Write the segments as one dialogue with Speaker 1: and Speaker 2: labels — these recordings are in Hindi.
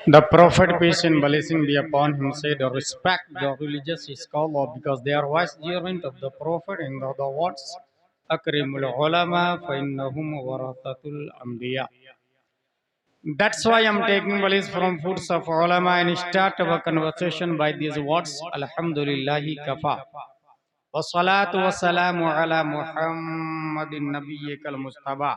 Speaker 1: The Prophet, peace and blessing be upon him, said, respect the religious scholar because they are vicegerent of the Prophet. In other words, Akrimul ulama fa innahum warathatul anbiya. That's why I'm taking values from foods of ulama and start our conversation by these words, Alhamdulillahi kafa. Wassalatu wassalamu ala Muhammadin nabiyyikal Mustafa.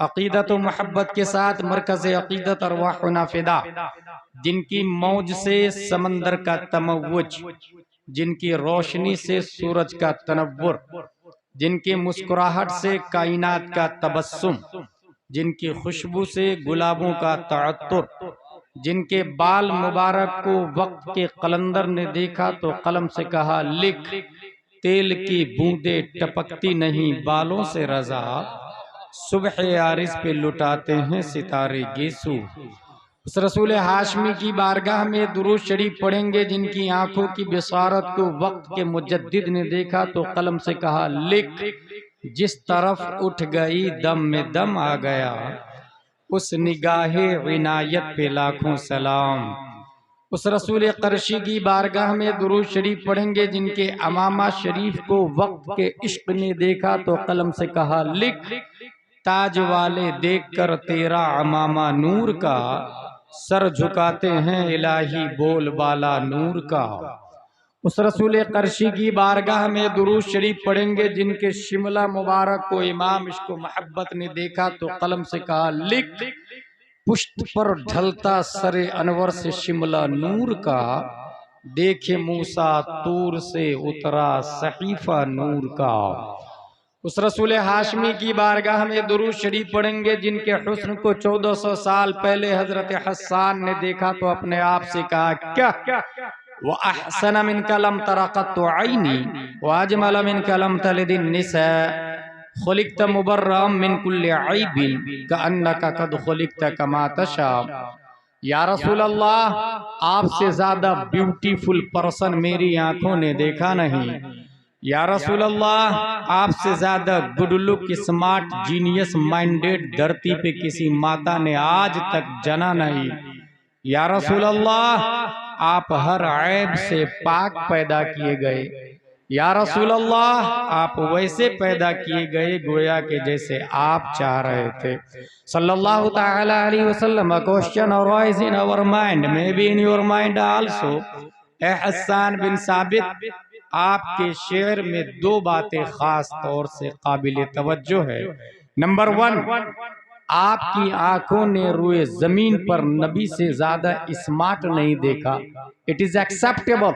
Speaker 1: अकीदत मोहब्बत के साथ मरकज़ अकीदत अरवाहुना फिदा, जिनकी मौज से समंदर का तमव्वुज, जिनकी रोशनी से सूरज का तनव्वुर, जिनकी मुस्कुराहट से कायनात का तबस्सुम, जिनकी खुशबू से गुलाबों का तअत्तुर, जिनके बाल मुबारक को वक्त के कलंदर ने देखा तो कलम से कहा लिख, तेल की बूंदे टपकती नहीं बालों से रजा, सुबह आरिज़ पे लुटाते हैं सितारे गेसू। उस रसूल हाशमी की बारगाह में दुरूद शरीफ पढ़ेंगे, जिनकी आंखों की बिसारत को वक्त के मुजद्दिद ने देखा तो कलम से कहा लिख, जिस तरफ उठ गई दम में दम आ गया, उस निगाहे इनायत पे लाखों सलाम। उस रसूल करशी की बारगाह में दुरूद शरीफ पढ़ेंगे, जिनके अमामा शरीफ को वक्त के इश्क ने देखा तो कलम से कहा लिख, ताज वाले देखकर तेरा अमामा नूर का, सर झुकाते हैं इलाही बोल बाला नूर का। उस रसूल करशी की बारगाह में दुरूद शरीफ पढ़ेंगे, जिनके शिमला मुबारक को इमाम इश्क मोहब्बत ने देखा तो कलम से कहा लिख, पुष्ट पर ढलता सरे अनवर से शिमला नूर का, देखे मूसा तूर से उतरा सहीफा नूर का। उस रसूल हाशमी की बारगाह में दुरूद शरीफ पढ़ेंगे, जिनके हुस्न को 1400 साल पहले हजरत हस्सान ने देखा तो अपने आप से कहा क्या वो अहसन मिन कलम तरक़त आईनी व अजमल मिन कलम तलिदिन निसा खुलिक़त मुबर्रअम मिन कुल्लि ऐबिन कअन्नका कद खुलिक़त कमा तशा। या रसूल अल्लाह, आपसे ज्यादा ब्यूटीफुल पर्सन मेरी आंखों ने देखा नहीं। या रसूल अल्लाह, आपसे ज्यादा good look smart genius minded धरती पे किसी माता ने आज तक जना नहीं। या रसूल अल्लाह, आप हर ऐब से पाक पैदा किए गए। या रसूल अल्लाह, आप वैसे पैदा किए गए गोया के जैसे आप चाह रहे थे। सल्लल्लाहु ताला अलैहि वसल्लम। Question arise in our mind, may be in your mind also. ए हस्सान बिन साबित, आपके शेर में दो बातें खास तौर से काबिल तवज्जो है। नंबर 1, आपकी आंखों ने रुए जमीन पर नबी से ज्यादा स्मार्ट नहीं देखा। इट इज एक्सेप्टेबल,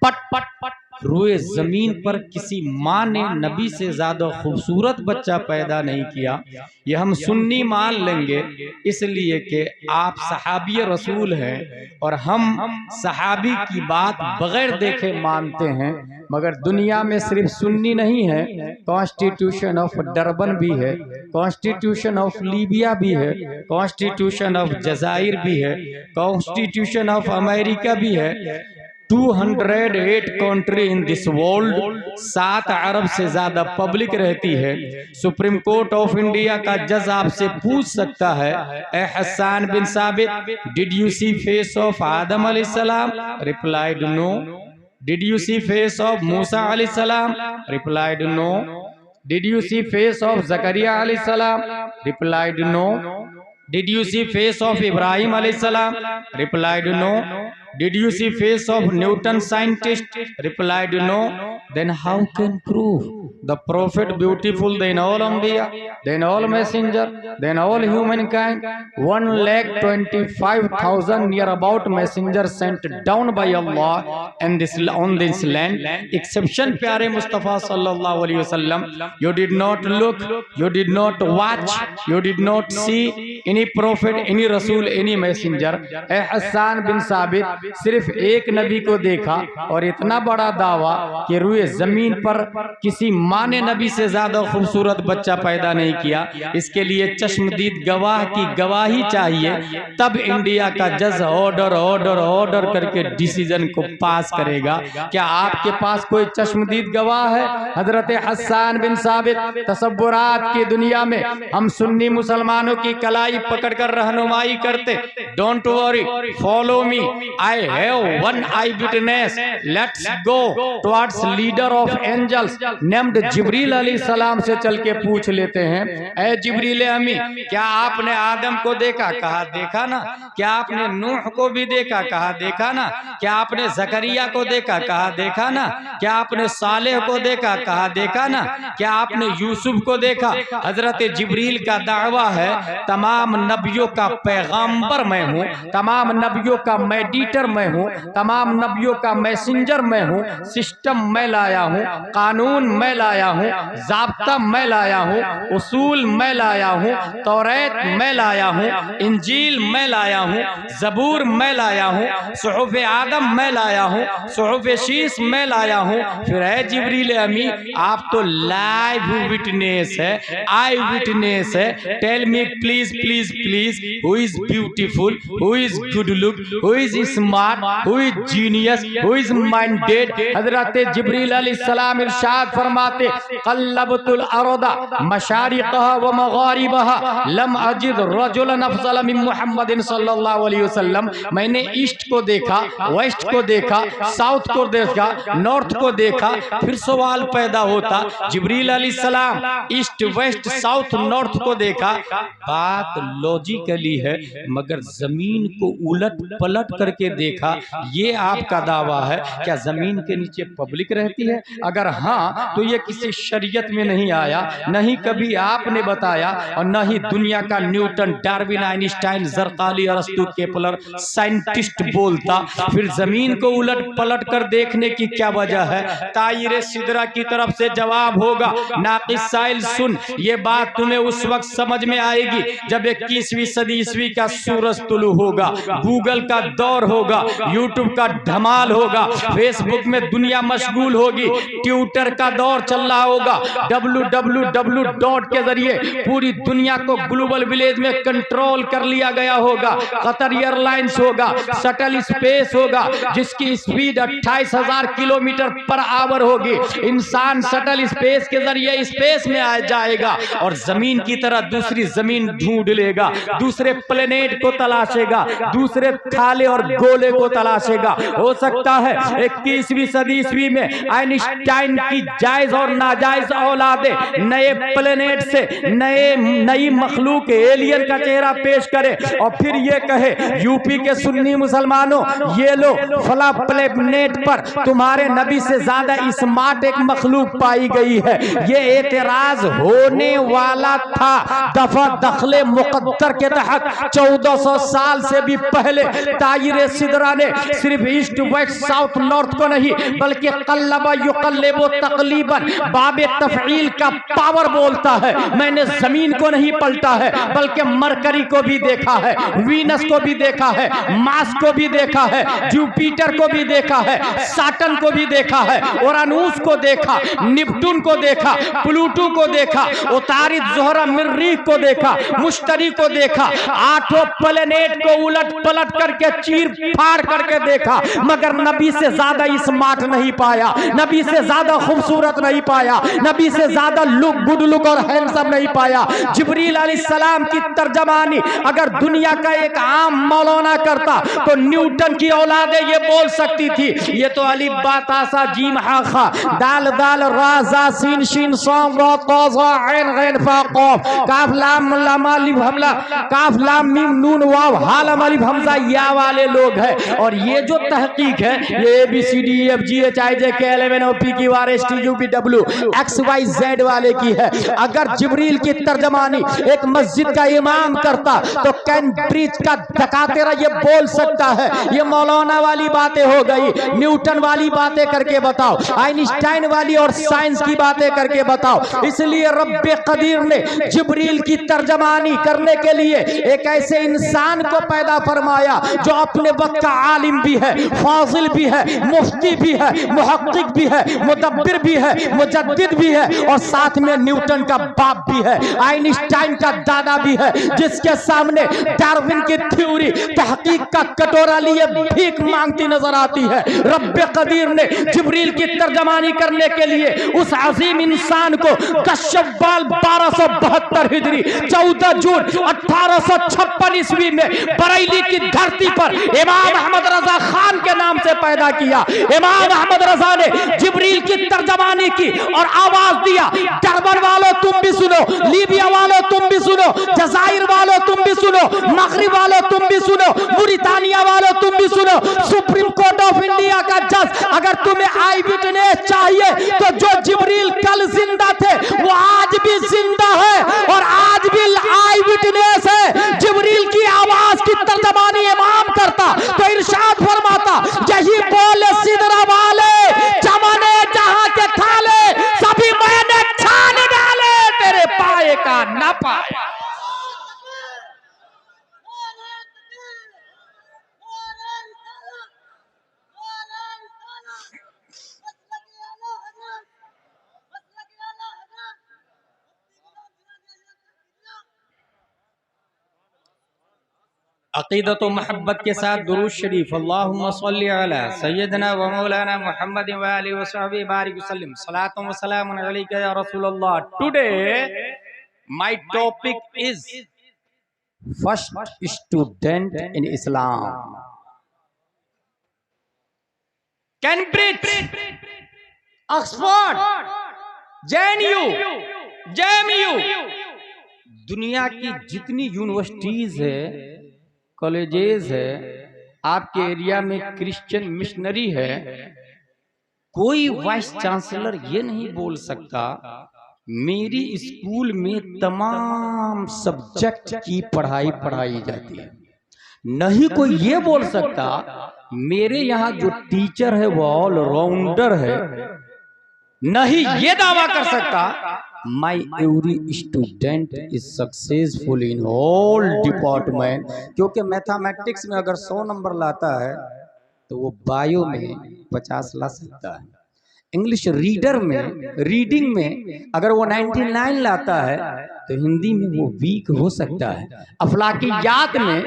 Speaker 1: बट रुए जमीन पर किसी माँ ने नबी से ज्यादा खूबसूरत बच्चा पैदा नहीं किया। यह हम सुन्नी मान लेंगे, इसलिए कि आप सहाबी रसूल हैं और हम सहाबी की बात बगैर देखे मानते हैं। मगर दुनिया में सिर्फ सुन्नी नहीं है, कॉन्स्टिट्यूशन ऑफ डरबन भी है, कॉन्स्टिट्यूशन ऑफ लीबिया भी है, कॉन्स्टिट्यूशन ऑफ जजायर भी है, कॉन्स्टिट्यूशन ऑफ अमेरिका भी है। 208 कंट्री इन दिस वर्ल्ड, 7 अरब से ज्यादा पब्लिक रहती है। सुप्रीम कोर्ट ऑफ इंडिया का जज आपसे पूछ सकता है, ए Hassan bin Thabit, did you see face of Adam अलैहिस्सलाम? Replied no. Did you see face of Musa alayhi salam? Replied no. Did you see face of Zakaria alayhi salam? Replied no. Did you see face of Ibrahim alayhi salam? Replied no. Did you see face of Newton scientist? Replied no. Then how can prove the prophet beautiful than all Anbiya, then all messenger, then all humankind? 1,25,000 near about messengers sent down by Allah and on this land. Exception प्यारे मुस्तफ़ा सल्लल्लाहु अलैहि वसल्लम. You did not look, you did not watch, you did not see any prophet, any Rasul, any messenger. ए हसन बिन साबित सिर्फ एक नबी को देखा और इतना बड़ा दावा कि रुए जमीन पर किसी माँ ने नबी से ज्यादा खूबसूरत बच्चा पैदा नहीं किया. इसके लिए चश्मदीद गवाह की गवाही चाहिए, तब इंडिया का जज ऑर्डर ऑर्डर ऑर्डर करके डिसीजन को पास करेगा. क्या आपके पास कोई चश्मदीद गवाह है? हजरत हसन बिन साबित तसव्वुरात की दुनिया में हम सुन्नी मुसलमानों की कलाई पकड़कर रहनुमाई करते. Don't worry, follow me, I have one eye witness. Let's go towards leader of angels named Jibreel अलैहिस्सलाम से चल के पूछ लेते हैं, ए जिब्रील अमी, क्या आपने आदम को देखा? कहा देखा ना. क्या आपने नूह को भी देखा? कहा देखा ना. क्या आपने जकरिया को देखा? कहा देखा ना. क्या आपने सालेह को देखा? कहा देखा ना. क्या आपने यूसुफ को देखा? हजरत जिब्रील का दावा है तमाम नबियों का पैगंबर मैं हूँ, तमाम नबियों का मेडिटर मैं हूँ, तमाम नबियों का मैसेंजर मैं हूँ. सिस्टम मैं लाया हूँ, कानून मैं लाया हूँ, ज़ाब्ता मैं लाया हूँ, उसूल मैं लाया हूँ, तौरात मैं लाया हूँ, इंजील मैं लाया हूँ, ज़बूर मैं लाया हूँ, सुहुफ़ आदम मैं लाया हूँ, सुहुफ़ शीस मैं लाया हूँ. फिर है जिब्रील अमी, आप तो लाइव विटनेस है, आई विटनेस है. Tell me please please please, who is beautiful, who is good look, who is smart, who is genius, who is minded. Hazrat Jibreel अलैहिस्सलाम इरशाद फरमाते, क़ल्लबतुल अर्दा मशारिक़हा व मग़ारिबहा लम अजिद रजुलन अफ़ज़ल मिन मुहम्मदिन सल्लल्लाहु अलैहि वसल्लम. मैंने ईस्ट को देखा, वेस्ट को देखा, साउथ को देखा, नॉर्थ को देखा. फिर सवाल पैदा होता, जिब्रील अलैहिस्सलाम ईस्ट वेस्ट साउथ नॉर्थ को देखा. बात लॉजिकली है, मगर जमीन को उलट पलट करके देखा, ये आपका दावा है. क्या जमीन के नीचे पब्लिक रहती है? अगर हाँ, तो ये किसी शरीयत में नहीं आया, नहीं कभी आपने बताया, और न ही दुनिया का न्यूटन, डार्विन, आइंस्टाइन, ज़रक़ाली, अरस्तू, केपलर साइंटिस्ट बोलता. फिर जमीन को उलट पलट कर देखने की क्या वजह है? तायरे सिदरा की तरफ से जवाब होगा, नाक़िस साइल सुन, ये बात तुम्हें उस वक्त समझ में आएगी जब 21वीं सदी ईस्वी का सूरज तुलू होगा, गूगल का दौर होगा, यूट्यूब का धमाल होगा, फेसबुक में दुनिया मशगूल होगी, ट्विटर का दौर चल रहा होगा, www के जरिए पूरी दुनिया को ग्लोबल विलेज में कंट्रोल कर लिया गया होगा. कतर एयरलाइंस होगा, शटल स्पेस होगा जिसकी स्पीड 28,000 किलोमीटर पर आवर होगी. इंसान शटल स्पेस के जरिए स्पेस में आ जाएगा और जमीन की तरह दूसरी जमीन ढूंढ लेगा, दूसरे प्लेनेट को तलाशेगा, दूसरे थाले और गोले को तलाशेगा. हो सकता है 21वीं सदी ईस्वी में आइंस्टाइन की जायज और नाजायज औलादे नए प्लेनेट से नई मखलूक एलियन का चेहरा पेश करे और फिर ये कहे, यूपी के सुन्नी मुसलमानों, ये लो फला प्लेनेट पर तुम्हारे नबी से ज्यादा स्मार्ट एक मखलूक पाई गई है. ये एतराज होने वाला था दफा दखले मुकद्दर के तहत 1400 साल से भी पहले. तायरे सिदरा ने सिर्फ ईस्ट वेस्ट साउथ नॉर्थ को नहीं, बल्कि कल्लबा युकल्लिबु तकलीबन बाबे तफईल का पावर बोलता है. मैंने जमीन को नहीं पलटा है, बल्कि मरकरी को भी देखा है, वीनस को भी देखा है, मार्स को भी देखा है, जुपिटर को भी देखा है, सैटर्न को भी देखा है, उरानूस को देखा, नेपट्टून को देखा, प्लूटो को देखा, उतारिद, ज़ोहरा, मरीख को देखा, मुश्तरी को देखा. 8 प्लेनेट को उलट पलट करके चीर
Speaker 2: फाड़ करके देखा, मगर नबी से ज्यादा स्मार्ट नहीं पाया, नबी से ज्यादा खूबसूरत नहीं पाया, नबी से ज्यादा लुक, गुड लुक और हैंडसम नहीं पाया। जिब्रील अलैहिस्सलाम की तर्जमानी अगर दुनिया का एक आम मौलाना करता तो न्यूटन की औलादे ये बोल सकती थी, ये तो अलिफ बा ता सा जीम हा खा दाल दाल रा जा सीन शीन साम रा ता ज़ा ऐन गैन फा क़ाफ काफ लाम लाम अलिफ हमला काफ लाम मीम नून वाव हा लाम अलिफ हमजा या वाले लोग हैं। और ये जो तहकीक है ये ABCDEFGHIJKLMNOPQRSTUVW XYZ वाले की है। अगर जिब्रील की तर्जमानी एक मस्जिद का इमाम करता तो कैम्ब्रिज का दकातेरा ये बोल सकता है, ये मौलाना वाली बातें हो गई, न्यूटन वाली बातें करके बताओ, आइंस्टाइन वाली और साइंस की बातें करके बताओ। इसलिए रब्बे कदीर ने जिब्रील की तर्जमानी करने के लिए एक ऐसे इंसान को पैदा फरमाया जो अपने वक्त का आलिम भी है, फाजिल भी है, मुफ्ती भी है, मुहक्किक भी है, मुदब्बिर भी है, मुजद्दिद भी है और साथ में न्यूटन का बाप भी है, आइंस्टाइन का दादा भी है, जिसके सामने डार्विन की थ्योरी तहकीक का कटोरा लिए भीख मांगती नजर आती है। रब्बे कदीर ने जिब्रील की तर्जमानी करने के लिए उस अजीम इंसान को 10 शव्वाल 1272 हिजरी 14 जून 1856 ईस्वी में बरेली की धरती पर इमाम अहमद रजा खान के नाम से पैदा किया। इमाम अहमद रजा ने जिब्रील की तर्जमानी की और आवाज दिया, डरबन वालों तुम भी सुनो, लीबिया वालों तुम भी सुनो, जजायर वालों तुम भी सुनो, मगरिब वालों तुम भी सुनो, मुरितानिया वालों तुम भी सुनो। सुप्रीम कोर्ट ऑफ इंडिया का जज अगर तुम्हें आई विटनेस चाहिए तो जो जिब्रील कल जिंदा थे वो आज भी जिंदा है और आज भी आई विटनेस है। जिब्रील की आवाज की तर्जमानी इमाम करता तो इरशाद फरमाता, यही बोले सिदरा वाले चमने जहां के खाले सभी मैंने छान डाले, तेरे पाए का ना पाया। अकीदत व मोहब्बत के साथ दुरूद शरीफ अल्लाहुम्मा सल्ली अला सय्यदना व मौलाना मुहम्मद व आलिहि व सहबिहि बारिक वसल्लम सलातु व सलामुन अलैका या रसूलल्लाह। Today my topic is first student in Islam. Cambridge, Oxford, JNU, दुनिया की जितनी यूनिवर्सिटीज है, कॉलेजेस है, आपके एरिया में क्रिश्चियन मिशनरी है, कोई वाइस चांसलर ये नहीं बोल सकता मेरी स्कूल में तमाम सब्जेक्ट की पढ़ाई जाती है। नहीं कोई ये बोल सकता मेरे यहाँ जो टीचर है वो ऑलराउंडर है। नहीं ये दावा कर सकता माई every student is successful in all department. क्योंकि मैथमेटिक्स में अगर 100 नंबर लाता है तो वो बायो में 50 ला सकता है। इंग्लिश रीडिंग में अगर वो 99 लाता है तो हिंदी में वो वीक हो सकता है। अफलाकियात में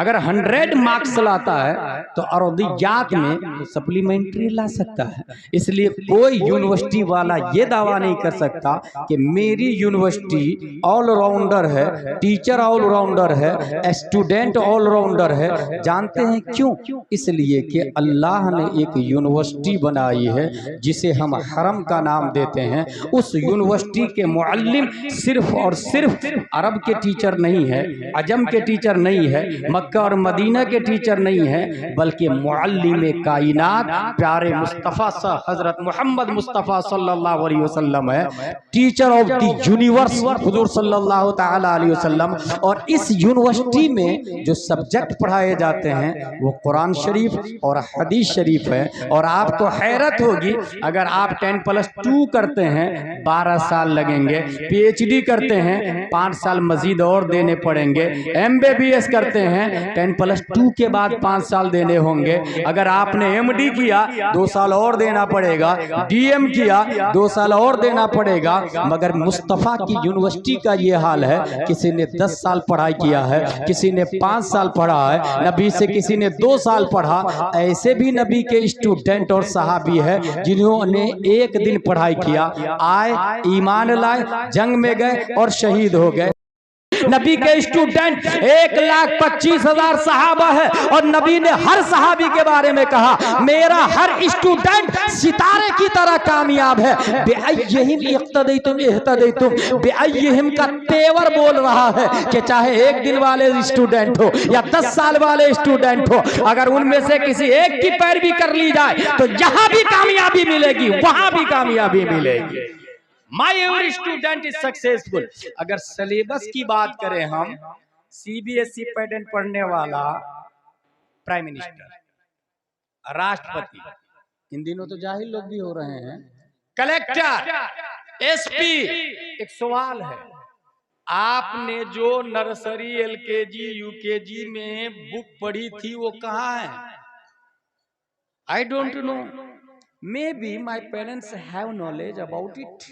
Speaker 2: अगर 100 मार्क्स लाता है तो अरदियात में सप्लीमेंट्री ला सकता है। इसलिए कोई यूनिवर्सिटी वाला ये दावा नहीं कर सकता कि मेरी यूनिवर्सिटी ऑलराउंडर है, टीचर ऑलराउंडर है, स्टूडेंट ऑलराउंडर है। जानते हैं क्यों? इसलिए कि अल्लाह ने एक यूनिवर्सिटी बनाई है जिसे हम हरम का नाम देते हैं। उस यूनिवर्सिटी के मुअल्लिम सिर्फ और सिर्फ अरब के टीचर नहीं है, अजम के टीचर नहीं है, मक्का और मदीना के टीचर नहीं है, बल्कि मुअल्लिम कायनात प्यारे मुस्तफ़ा हजरत मोहम्मद मुस्तफ़ा सल्लल्लाहु अलैहि वसल्लम है। टीचर ऑफ द यूनिवर्स हुजूर सल्लल्लाहु तआला अलैहि वसल्लम। और इस यूनिवर्सिटी में जो सब्जेक्ट पढ़ाए जाते हैं वो कुरान शरीफ और हदीस शरीफ है। और आपको हैरत होगी अगर आप 10+2 करते हैं 12 साल लगेंगे, PhD करते हैं 5 साल मजीद और देने पड़ेंगे, MBBS करते हैं हैं 10+2 के बाद 5 साल देने होंगे। अगर आपने MD किया 2 साल और देना पड़ेगा, DM किया 2 साल और देना पड़ेगा। मगर मुस्तफ़ा की यूनिवर्सिटी का ये हाल है, किसी ने 10 साल पढ़ाई किया है, किसी ने 5 साल पढ़ा है, नबी से किसी ने 2 साल पढ़ा। ऐसे भी नबी के स्टूडेंट और सहाबी है जिन्होंने 1 दिन पढ़ाई किया, आए ईमान लाए, जंग में गए और शहीद हो गए। नबी के स्टूडेंट 1,25,000 सहाबा है और नबी ने हर सहाबी के बारे में कहा मेरा हर स्टूडेंट सितारे की तरह कामयाब है। बेअय्यहिम इक्तदैतुम इहतदैतुम, बेअय्यहिम का तेवर बोल रहा है कि चाहे 1 दिन वाले स्टूडेंट हो या 10 साल वाले स्टूडेंट हो, अगर उनमें से किसी एक की पैरवी कर ली जाए तो जहां भी कामयाबी मिलेगी वहां भी कामयाबी मिलेगी। माई एवरी स्टूडेंट इज सक्सेसफुल। अगर सिलेबस की बात करें हम, CBSE पैटर्न पढ़ने वाला प्राइम मिनिस्टर, राष्ट्रपति, इन दिनों तो जाहिल लोग भी हो रहे हैं, कलेक्टर, SP, एक सवाल है, आपने जो नर्सरी LKG UKG में बुक पढ़ी थी वो कहाँ है? I don't know, may be my parents have knowledge about it.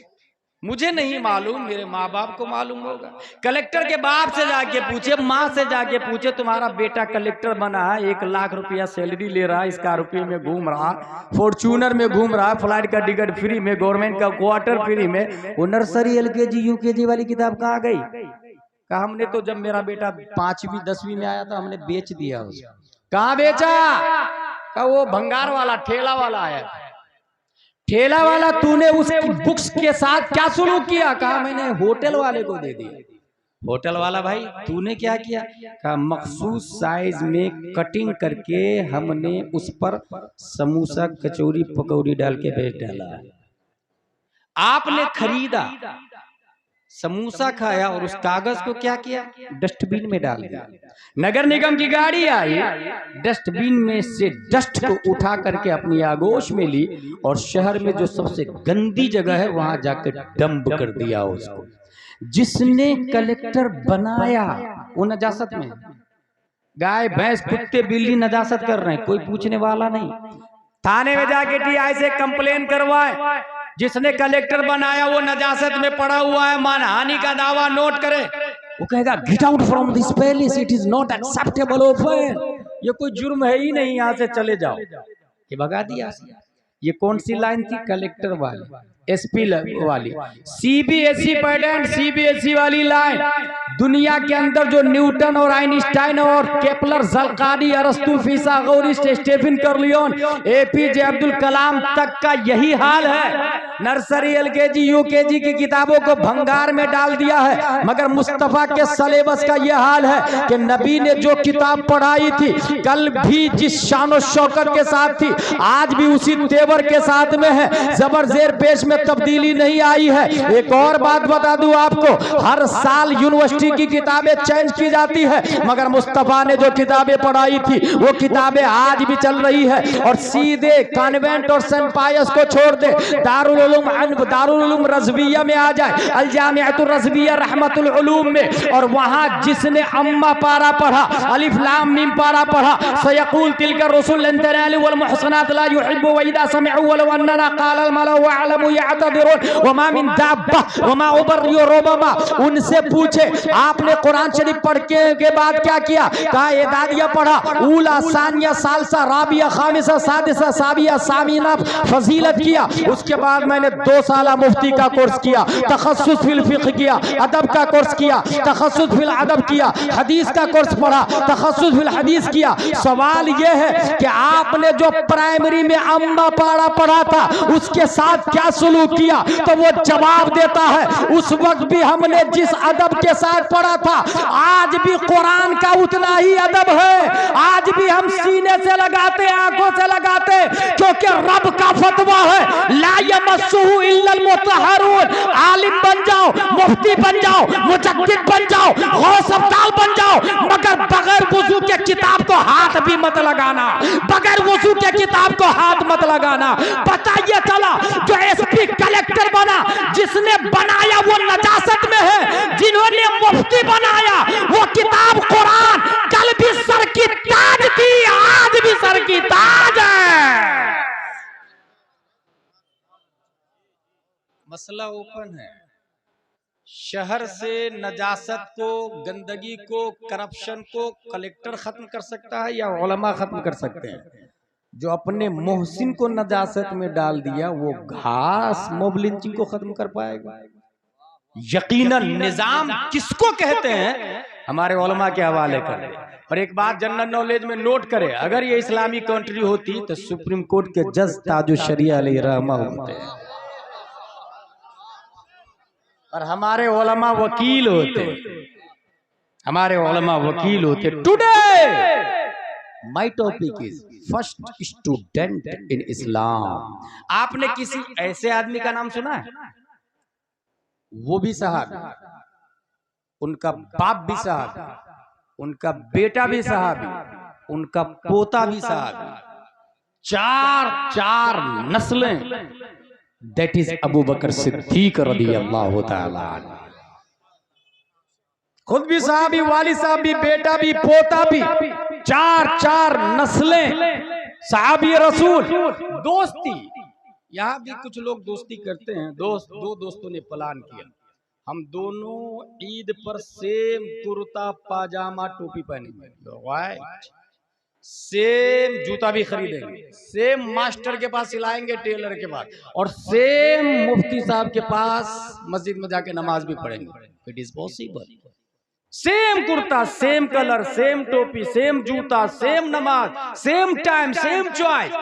Speaker 2: मुझे नहीं मालूम, मेरे माँ बाप को मालूम होगा। कलेक्टर के बाप से जाके पूछे, माँ से जाके पूछे, तुम्हारा बेटा कलेक्टर बना है, 1 लाख रुपया सैलरी ले रहा है, स्कॉर्पियो में घूम रहा, फॉर्च्यूनर में घूम रहा, फ्लाइट का टिकट फ्री में, गवर्नमेंट का क्वार्टर फ्री में, वो नर्सरी LKG UKG वाली किताब कहाँ गई? कहा हमने तो जब मेरा बेटा 5वीं 10वीं में आया था हमने बेच दिया उसको। कहाँ बेचा? कहा वो भंगार वाला ठेला वाला आया था। ठेला वाला तूने उस बुक्स के साथ क्या सुलूक किया? कहा मैंने होटल वाले को दे दिया। होटल वाला भाई तूने क्या किया? कहा मखसूस साइज में कटिंग करके हमने उस पर समोसा कचौरी पकौड़ी डाल के बेच डाला। आपने खरीदा, समोसा खाया और उस कागज को क्या किया? डस्टबिन में डाल दिया। नगर निगम की गाड़ी आई, डस्टबिन में से डस्ट को उठा करके अपनी आगोश में ली और शहर में जो सबसे गंदी जगह है वहां जाकर डंप कर दिया उसको। जिसने कलेक्टर बनाया वो नजासत में, गाय भैंस कुत्ते बिल्ली नजासत कर रहे हैं, कोई पूछने वाला नहीं। थाने में जाके TI से कंप्लेन करवाए, जिसने कलेक्टर बनाया वो नजासत में पड़ा हुआ है, मानहानि का दावा नोट करे, वो कहेगा get out from this palace, it is not acceptable offence, ये कोई जुर्म है ही नहीं, यहाँ से चले जाओ। ये भगा दिया। ये कौन सी लाइन थी? कलेक्टर वाली, SP वाली। CBSE पैटर्न, CBSE वाली लाइन। दुनिया के अंदर जो न्यूटन और आइंस्टाइन और केपलर, ज़ल्कानी, अरस्तु, फिसागोरस, स्टीफन कर्लियोन, APJ अब्दुल कलाम तक का यही हाल है। नर्सरी LKG UKG की किताबों को भंगार में डाल दिया है। मगर मुस्तफ़ा के सिलेबस का यह हाल है कि नबी ने जो किताब पढ़ाई थी, कल भी जिस शान शौकत के साथ थी, आज भी उसी तेवर के साथ में है। जबर जेर पेश में तब्दीली नहीं आई है। एक और बात बता दूं आपको, हर साल यूनिवर्सिटी की किताबें चेंज की जाती है, मगर मुस्तफ़ा ने जो किताबें पढ़ाई थी वो किताबें आज भी चल रही है। और सीधे कॉन्वेंट और सेंट पायस को छोड़ दे, दारुल उलूम रज़विया में आ जाए, अल जामिअतुर रज़विया रहमतुल उलूम में, और वहां जिसने अम्मा पारा पढ़ा, अलिफ लाम मीम पारा पढ़ा, सयक़ूल तिलका रसूल लन तनालु वल मुहसनात ला युहिब्बु व इदा समिअू वलौ अन्ना क़ाल अल मलअ व अअलमु यअतदिरुन व मा मिन दाब्बा व मा उबर्रियु रुबमा। उनसे पूछे आपने कुरान शरीफ पढ़ के बाद क्या किया? कहा एदादिया पढ़ा, ऊला सानिया सालसा राबिया खामिसा सादिसा साबिया सामीना फजीलत किया। उसके बाद मैंने 2 साल मुफ्ती का कोर्स किया, तखस्सुस फिल फिक़्ह किया, अदब का कोर्स किया, तखस्सुस फिल अदब किया, हदीस का कोर्स पढ़ा, तखस्सुस फिल हदीस किया। सवाल यह है कि आपने जो प्राइमरी में अम्मा पारा पढ़ा था उसके साथ क्या सलूक किया? तो वो जवाब देता है उस वक्त भी हमने जिस अदब के साथ पढ़ा था आज भी कुरान का उतना ही अदब है। आज भी हम सीने से लगाते, आंखों से लगाते, क्योंकि रब का फतवा है ला यमस्सुहु इल्लल मुतहहरून। आलिम बन जाओ, मुफ्ती बन जाओ, मुजद्दिद बन जाओ, गौस अब्दाल बन जाओ, मगर बगैर वुजू के किताब को हाथ भी मत लगाना, बगैर वुजू के किताब को हाथ मत लगाना। पता ये चला जो SP कलेक्टर बना, जिसने बनाया वो नजासत में है, जिन्होंने मुफ्ती बनाया वो किताब कुरान कल भी सर मसला ओपन है। शहर से नजासत को, गंदगी को, करप्शन को कलेक्टर खत्म कर सकता है या उलमा खत्म कर सकते हैं? जो अपने मोहसिन को नजासत में डाल दिया वो घास मोब लिंचिंग को खत्म कर पाएगा? यकीनन निजाम किसको कहते हैं हमारे उलमा के हवाले करें। और एक बात जनरल नॉलेज में नोट करें, अगर ये इस्लामी कंट्री होती तो सुप्रीम कोर्ट के जज ताजुल शरिया अलैहि रहमा होते हैं और हमारे उलमा वकील होते, हमारे उलमा वकील होते। Today my topic is first student in Islam. आपने किसी ऐसे आदमी का नाम सुना है? वो भी सहाबी, उनका बाप भी सहाबी, उनका बेटा भी सहाबी, उनका पोता भी सहाबी, चार नस्लें। दैट इज अबू बकर सिद्दीक रज़ियल्लाहु ताला अन्हु। खुद भी सहाबी, वालिद साहब भी, बेटा भी, पोता भी, चार नस्लें सहाबी रसूल। दोस्ती, यहाँ भी कुछ लोग दोस्ती करते हैं। दो दोस्तों ने प्लान किया, हम दोनों ईद पर सेम कुर्ता पाजामा टोपी पहनेंगे, राइट, सेम जूता भी खरीदेंगे, सेम मास्टर के पास सिलाएंगे, टेलर के पास, और सेम मुफ्ती साहब के पास मस्जिद में जाके नमाज भी पढ़ेंगे। It is possible. Same kurta, same colour, same टोपी, सेम जूता, सेम नमाज, same time, same choice.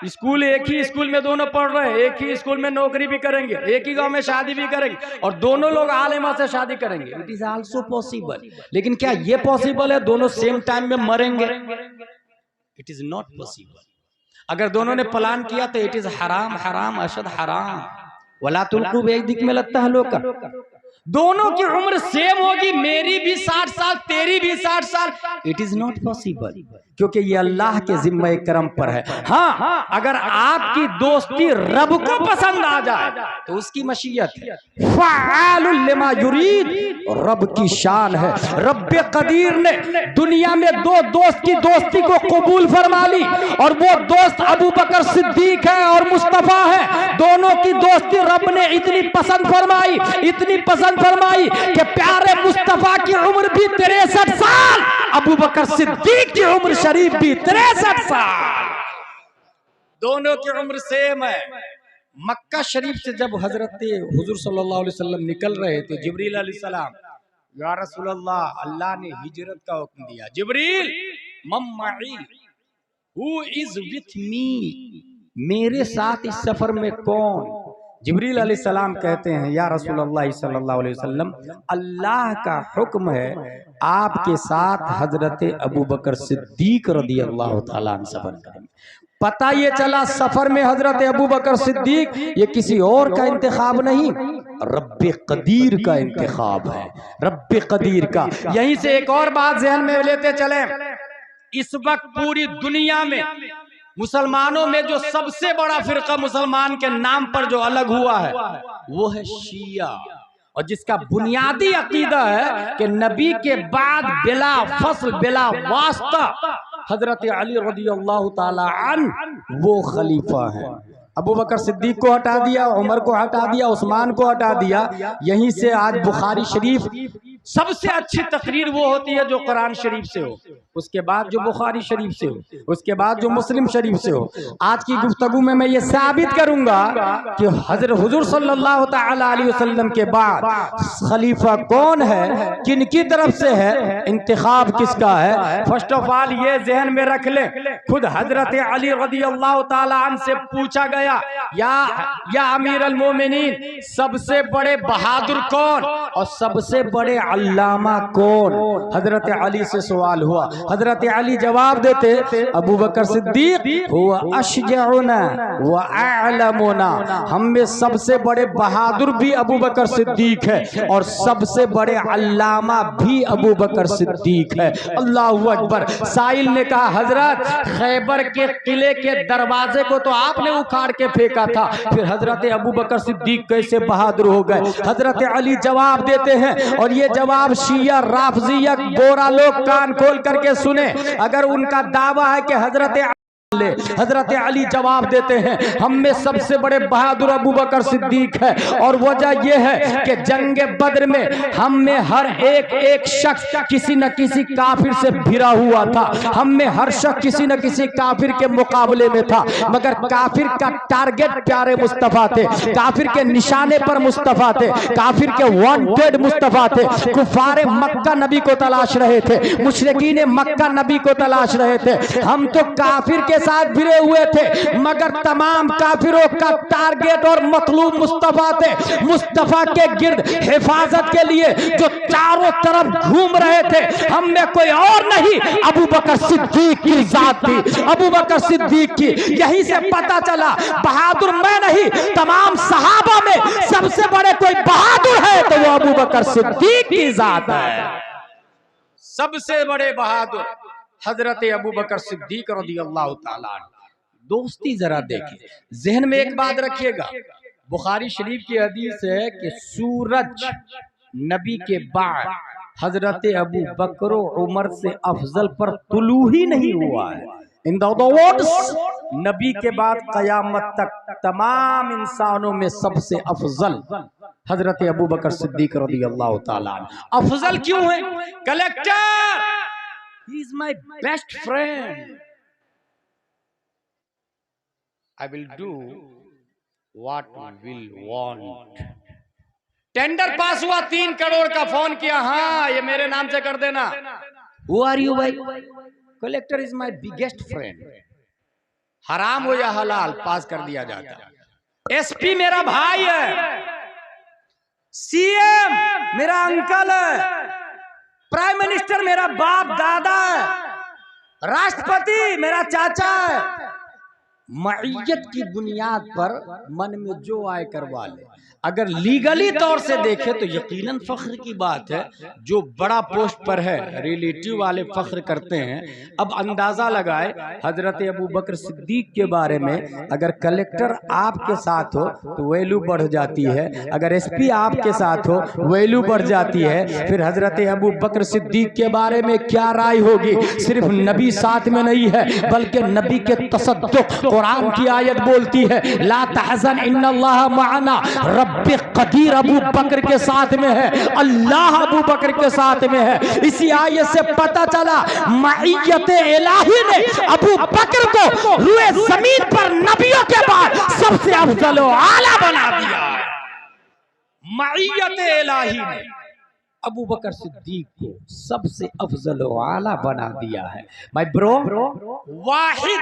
Speaker 2: School एक ही स्कूल में दोनों पढ़ रहे हैं, एक ही स्कूल में नौकरी भी करेंगे, एक ही गांव में शादी भी करेंगे, और दोनों लोग आलिमा से शादी करेंगे। It is also possible. लेकिन क्या ये पॉसिबल है दोनों सेम टाइम में मरेंगे? It is not possible. अगर दोनों ने प्लान किया तो इट इज हराम, हराम अशद हराम। वला तुल्कू बियदिक में लगता है लोग का। दोनों की उम्र सेम होगी, मेरी भी 60 साल, तेरी भी 60 साल। इट इज नॉट पॉसिबल, क्योंकि ये अल्लाह के जिम्मे करम पर है। हाँ, अगर आपकी दोस्ती रब को पसंद आ जाए तो उसकी मशीयत है। फ़आलुल लिमा युरीद, रब की शान है। रब्बे कदीर ने दुनिया में दो दोस्त की दोस्ती को कबूल फरमा ली, और वो दोस्त अबू बकर सिद्दीक है और मुस्तफा है। दोनों की दोस्ती रब ने इतनी पसंद फरमाई, इतनी पसंद फरमाई कि प्यारे मुस्तफा की उम्र भी 63 साल, अबू बकर सिद्दीक की उम्र शरीफ भी 63 साल। दोनों की उम्र सेम है। मक्का शरीफ से जब हजरत हुजूर सल्लल्लाहु अलैहि वसल्लम निकल रहे थे, जिब्रील अलैहिस्सलाम, या रसूलल्लाह, अल्लाह ने हिजरत का हुक्म दिया। जिब्रील, मम्माई, हु इज विथ मी, मेरे साथ इस सफर में कौन? जिब्रील अलैहिस्सलाम कहते हैं, या रसूलल्लाह सल्लल्लाहु अलैहि वसल्लम, अल्लाह का हुक्म है आपके साथ हजरत अबू बकर सिद्दीक रज़ियल्लाहु ताला अन्हु सफर करेंगे। पता ये चला सफर में हजरत अबू बकर सिद्दीक ये किसी और का इंतखाब नहीं, रब्बे कदीर का इंतखाब है, रब्बे कदीर का। यहीं से एक और बात ज़हन में लेते चले, इस वक्त पूरी दुनिया में मुसलमानों में जो सबसे बड़ा फिरका मुसलमान के नाम पर जो अलग हुआ है वो है शिया, और जिसका बुनियादी अकीदा है कि नबी के बाद बिला फसल बिला वास्ता हजरत अली रज़ियल्लाहु ताला अन्हु वो खलीफा है। अबू बकर सिद्दीक को हटा दिया, उमर को हटा दिया, उस्मान को हटा दिया। यहीं से आज बुखारी शरीफ सबसे अच्छी तकरीर वो होती है जो कुरान शरीफ से हो, उसके बाद जो बुखारी शरीफ से हो, उसके बाद जो मुस्लिम शरीफ से हो। आज की गुफ्तगू में मैं ये साबित करूंगा कि हजरत हुजूर सल्लल्लाहु ताला अलैहि वसल्लम के बाद खलीफा कौन है, किनकी तरफ से है, इंतखाब किसका है। फर्स्ट ऑफ ऑल ये जहन में रख ले, खुद हजरत अली रज़ियल्लाहु ताला अन्हु से पूछा गया, या अमीर अल मोमिनीन, सबसे बड़े बहादुर कौन और सबसे बड़े अल्लामा कौन? हजरत अली से सवाल हुआ। हजरत अली जवाब देते, अबू बकर सिद्दीक हुवा अशजउना व अअलमुना, हम में सबसे बड़े बहादुर भी अबू बकर सिद्दीक है और सबसे बड़े अल्लामा भी अबू बकर सिद्दीक है। अल्लाहु अकबर। साइल ने कहा, हजरत खैबर के किले के दरवाजे को तो आपने उखाड़ के फेंका था, फिर हजरत अबू बकर सिद्दीक कैसे बहादुर हो गए? हजरत अली जवाब देते हैं, और ये जवाब शिया राफजिया बोरा लोग कान खोल करके सुने। अगर उनका दावा है कि हजरत ले। हजरत अली जवाब देते हैं हम में सबसे बड़े बहादुर अबू बकर सिद्दीक है, और वजह यह है कि जंग बद्र में हम में हर एक शख्स किसी न किसी काफिर से भिड़ा हुआ था। हम में हर शख्स किसी न किसी काफिर के मुकाबले में था, मगर काफिर का टारगेट प्यारे मुस्तफा थे, काफिर के निशाने पर मुस्तफा थे, काफिर के वांटेड मुस्तफा थे। कुफारे मक्का नबी को तलाश रहे थे, मुशरिकीन मक्का नबी को तलाश रहे थे। हम तो काफिर के साथ भिड़े हुए थे, मगर तमाम काफिरों का टारगेट और मतलूब मुस्तफा थे। मुस्तफा के गिर्द हिफाजत के लिए जो चारों तरफ घूम रहे थे, हम में कोई और नहीं, अबू बकर सिद्दीक की जात थी, अबू बकर सिद्दीक की। यहीं से पता चला बहादुर मैं नहीं, तमाम सहाबा में सबसे बड़े कोई बहादुर है तो वो अबू बकर सिद्दीक की जात है। सबसे बड़े बहादुर हजरत अबू बकर सिद्दीक रज़ियल्लाहु ताला अन्हु। दोस्ती जरा देखिए, जहन में एक बात रखिएगा, बुखारी शरीफ की हदीस है कि सूरज नबी के बाद हजरत अबू बकर और उमर से अफजल पर तुलू ही नहीं हुआ है। इन द वर्ड्स, नबी के बाद कयामत तक तमाम इंसानों में सबसे अफजल हजरत अबू बकर सिद्दीक रज़ियल्लाहु ताला अन्हु। अफजल क्यों है? Collector, he is my best friend, I will do what will want। Tender pass हुआ, 3 करोड़ का, फोन किया, हाँ ये मेरे नाम से कर देना। Who are you भाई? Collector is my biggest friend. हराम हो या हलाल पास कर दिया जाता। एसपी मेरा भाई है, सीएम मेरा अंकल है, प्राइम मिनिस्टर मेरा बाप दादा है, राष्ट्रपति मेरा चाचा है। मईयत की बुनियाद पर मन में जो आए करवा ले। अगर लीगली तौर से देखे तो यकीनन फख्र की बात है, जो बड़ा पोस्ट पर है रिलेटिव वाले फख्र करते हैं। अब अंदाजा लगाए हजरत अबू बकर सिद्दीक के बारे में, अगर कलेक्टर आपके साथ हो तो वैल्यू बढ़ जाती है, अगर एसपी आपके साथ हो वैल्यू बढ़ जाती है। फिर हजरत अबू बकर सिद्दीक के बारे में क्या राय होगी? सिर्फ नबी साथ में नहीं है, बल्कि नबी के तसद्दुक, कुरान की आयत बोलती है ला तहज़न इन्नल्लाह मअना, रब्बे कदीर अबू बकर के साथ में है, अल्लाह अबू बकर के साथ में है। इसी आयत से पता चला मईयत इलाही ने अबू बकर को रुए जमीन पर नबियों के बाद सबसे अफजल व आला बना दिया। मईयत इलाही ने अबू बकर सिद्दीक को सबसे अफजल व आला बना दिया है। माय ब्रो, वाहिद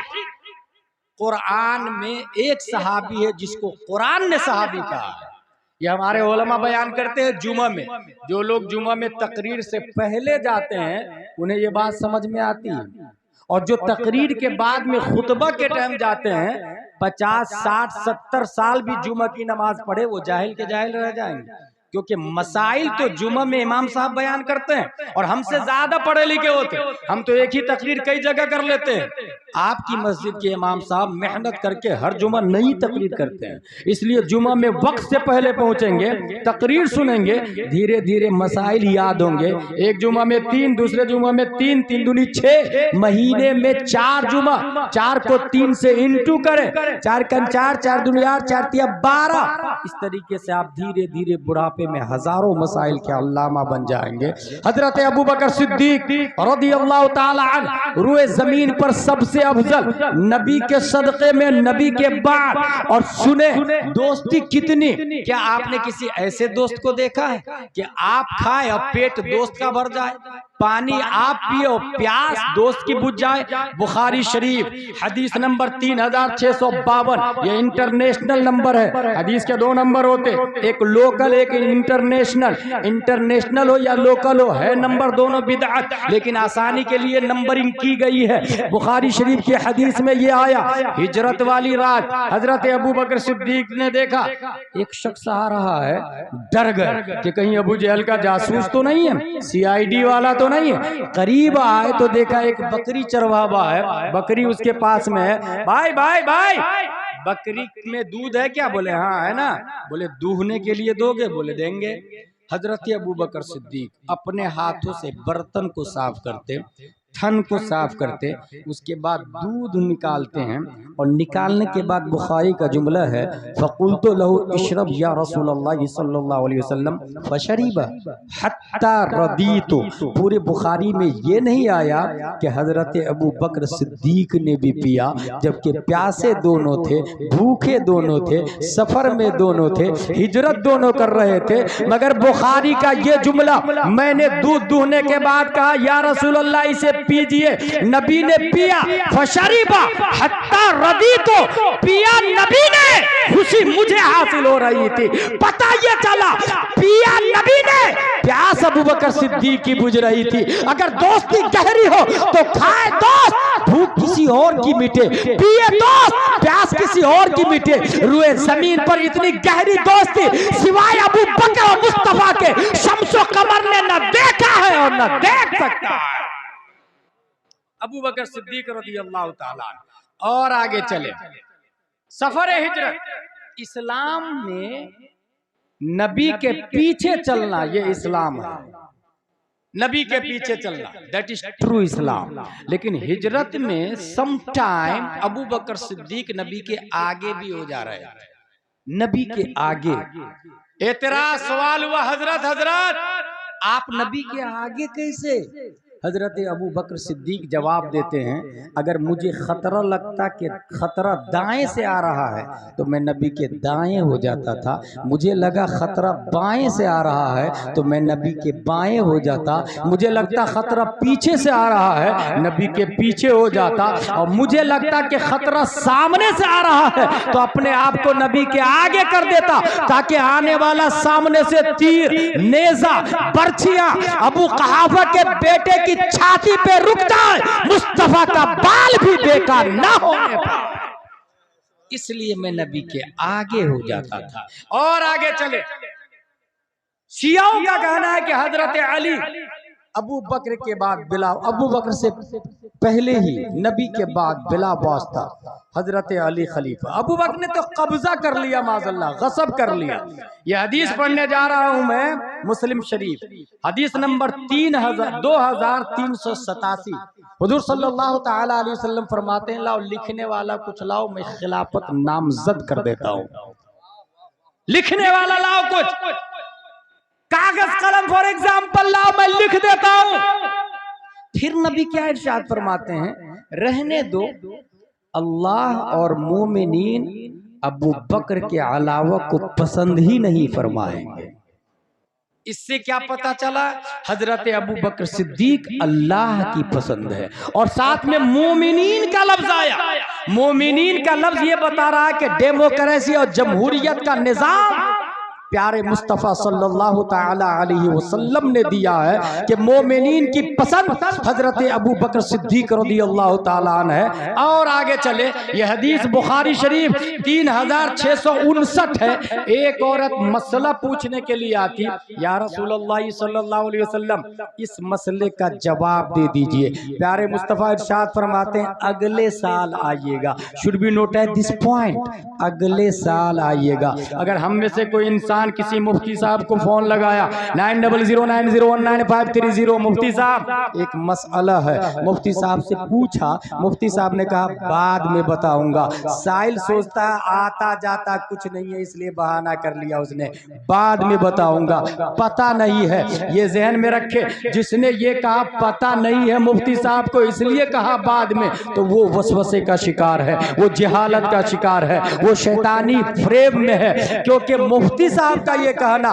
Speaker 2: कुरान में एक सहाबी है जिसको कुरान ने सहाबी कहा है। ये हमारे उलमा बयान करते हैं जुमा में। जो लोग जुमा में तकरीर से पहले जाते हैं उन्हें ये बात समझ में आती है, और जो तकरीर के बाद में खुतबा के टाइम जाते हैं 50, 60, 70 साल भी जुमा की नमाज पढ़े, वो जाहिल के जाहिल रह जाएंगे। क्योंकि मसाइल तो जुमा में इमाम साहब बयान करते हैं और हमसे ज्यादा पढ़े लिखे होते हैं। हम तो एक ही तकरीर कई जगह कर लेते हैं। आपकी मस्जिद के इमाम साहब मेहनत करके हर जुमा नई तकरीर करते हैं, इसलिए जुमा में वक्त से पहले पहुंचेंगे, तकरीर सुनेंगे, धीरे धीरे मसाइल याद होंगे। एक जुमा में 3, दूसरे जुमा में 3, 3 दूनी 6, महीने में 4 जुमा, 4 को 3 से इंटू करें, 4 कन 4, 4 दूनी 8, 4 तिया 12। इस तरीके से आप धीरे धीरे बुढ़ापे में हजारों मसाइल के अल्लामा बन जाएंगे। हजरत अबू बकर सिद्दीक रज़ियल्लाहु ताला अन्हु रुए जमीन पर सबसे अफजल, नबी के सदक़े में, नबी के बाद। और सुने दोस्ती कितनी, क्या आपने किसी ऐसे दोस्त को देखा है कि आप खाएं और पेट दोस्त का भर जाए, पानी आप पियो प्यास दोस्त की बुझ जाए? बुखारी शरीफ हदीस नंबर 3652, ये इंटरनेशनल नंबर है। हदीस के 2 नंबर होते, एक लोकल एक इंटरनेशनल। इंटरनेशनल हो या लोकल हो, है नंबर दोनों बिदअत, लेकिन आसानी के लिए नंबरिंग की गई है। बुखारी शरीफ की हदीस में ये आया, हिजरत वाली रात हजरत अबू बकर सिद्दीक ने देखा एक शख्स आ रहा है, डर गए कि कहीं अबू जहल का जासूस तो नहीं है, CID वाला तो नहीं है। करीब आए तो देखा एक बकरी चरवावा है, बकरी उसके पास में है। भाई भाई भाई, बकरी में दूध है क्या? बोले हाँ है ना। बोले दूहने के लिए दोगे? बोले देंगे। हजरत अबू बकर सिद्दीक अपने हाथों से बर्तन को साफ करते, थन को साफ करते, उसके बाद दूध निकालते हैं और निकालने के बाद बुखारी का जुमला है फ़क़ुल्तु लहू इशरब या रसूलल्लाह सल्लल्लाहु अलैहि वसल्लम फशरीबा हत्ता रदीतु। पूरे बुखारी में ये नहीं आया कि हजरत अबू बकर सिद्दीक ने भी पिया, जबकि प्यासे दोनों थे, भूखे दोनों थे, सफर में दोनों थे, हिजरत दोनों कर रहे थे। मगर बुखारी का ये जुमला मैंने दूध दूहने के बाद कहा या रसूलल्लाह इसे पीजिए, नबी ने पिया फशरीबा हत्ता रदीतु, पिया नबी ने, खुशी मुझे हासिल हो रही थी। पता ये चला पिया नबी ने, प्यास अबू बकर सिद्दीक की बुझ रही थी। अगर दोस्ती गहरी हो तो खाए दोस्त, भूख किसी और की मिटे, पिए दोस्त, प्यास किसी और की मिटे। रुए जमीन पर इतनी गहरी दोस्ती सिवाय अबू बकर और मुस्तफा के शम्सो कमर ने न देखा है और न देख सकता है। अबू बकर सिद्दीक रज़ियल्लाहु ताला अन्हु। और आगे चले, सफर हिजरत, इस्लाम में नबी के पीछे चलना ये इस्लाम है, नबी के पीछे चलना, दैट इज ट्रू इस्लाम। लेकिन हिजरत में सम टाइम अबू बकर सिद्दीक नबी के आगे भी हो जा रहे हैं, नबी के आगे। एतराज सवाल हुआ, हजरत आप नबी के आगे कैसे? हजरत अबू बकर सिद्दीक जवाब देते हैं, अगर मुझे खतरा लगता कि खतरा दाएं से आ रहा है तो मैं नबी के दाएं हो जाता था, मुझे लगा खतरा बाएं से आ रहा है तो मैं नबी के बाएं हो जाता, मुझे लगता खतरा पीछे से आ रहा है नबी के पीछे हो जाता, और मुझे लगता कि खतरा सामने से आ रहा है तो अपने आप को नबी के आगे कर देता, ताकि आने वाला सामने से तीर, नेजा, बर्छियां अबू कहाफा के बेटे की छाती पे रुक जाए, मुस्तफा का बाल भी बेकार ना होने पाए, इसलिए मैं नबी के आगे हो जाता था। और आगे चले, शियाओं का कहना है कि हजरत अली अबू बकर के बाद बिला, अबू बकर से पहले ही नबी के बाद बिला वास्ता हजरत अली खलीफा। अबू बकर ने तो कब्जा कर लिया, माज़अल्लाह गसब कर लिया। यह हदीस पढ़ने जा रहा हूं मैं, मुस्लिम शरीफ हदीस नंबर 2387। हुजूर सल्लल्लाहु ताला अलैहि वसल्लम फरमाते हैं, लाओ लिखने वाला कुछ लाओ, मैं खिलाफत नामजद कर देता हूं। लिखने वाला लाओ कुछ, कागज कलम फॉर एग्जाम्पल लाओ, मैं लिख देता हूं। फिर नबी क्या इरशाद फरमाते हैं, रहने दो, अल्लाह और मोमिनीन अबू बकर के अलावा को पसंद ही नहीं फरमाएंगे। इससे क्या पता चला, हजरत अबू बकर सिद्दीक अल्लाह की पसंद है। और साथ में मोमिनीन का लफ्ज आया, मोमिनीन का लफ्ज ये बता रहा है कि डेमोक्रेसी और जमहूरियत का निजाम प्यारे मुस्तफ़ा सल्लल्लाहु ताला अलैहि वसल्लम ने दिया है कि मोमिनीन की पसंद हजरत अबू बकर सिद्दीक रज़ियल्लाहु ताला अन्हु है। और आगे चले, यह हदीस बुखारी शरीफ 3659 है। एक औरत मसला पूछने के लिए आती, या रसूलल्लाह सल्लल्लाहु अलैहि वसल्लम इस मसले का जवाब दे दीजिए। प्यारे मुस्तफ़ा इरशाद फरमाते हैं, अगले साल आइएगा। Should be note at this point, अगले साल आइएगा। अगर हम में से कोई इंसान किसी मुफ्ती साहब को फोन लगाया 9009019530, मुफ्ती साहब एक मसला है, मुफ्ती साहब से पूछा, मुफ्ती साहब ने कहा बाद में बताऊंगा। साइल सोचता है आता जाता कुछ नहीं है, इसलिए बहाना कर लिया उसने, बाद में बताऊंगा। पता नहीं है, ये जहन में रखे, जिसने ये कहा पता नहीं है मुफ्ती साहब को इसलिए कहा बाद में, तो वो वसवसे का शिकार है, वो जहालत का शिकार है, वो शैतानी फ्रेम में है। क्योंकि मुफ्ती साहब का ये कहना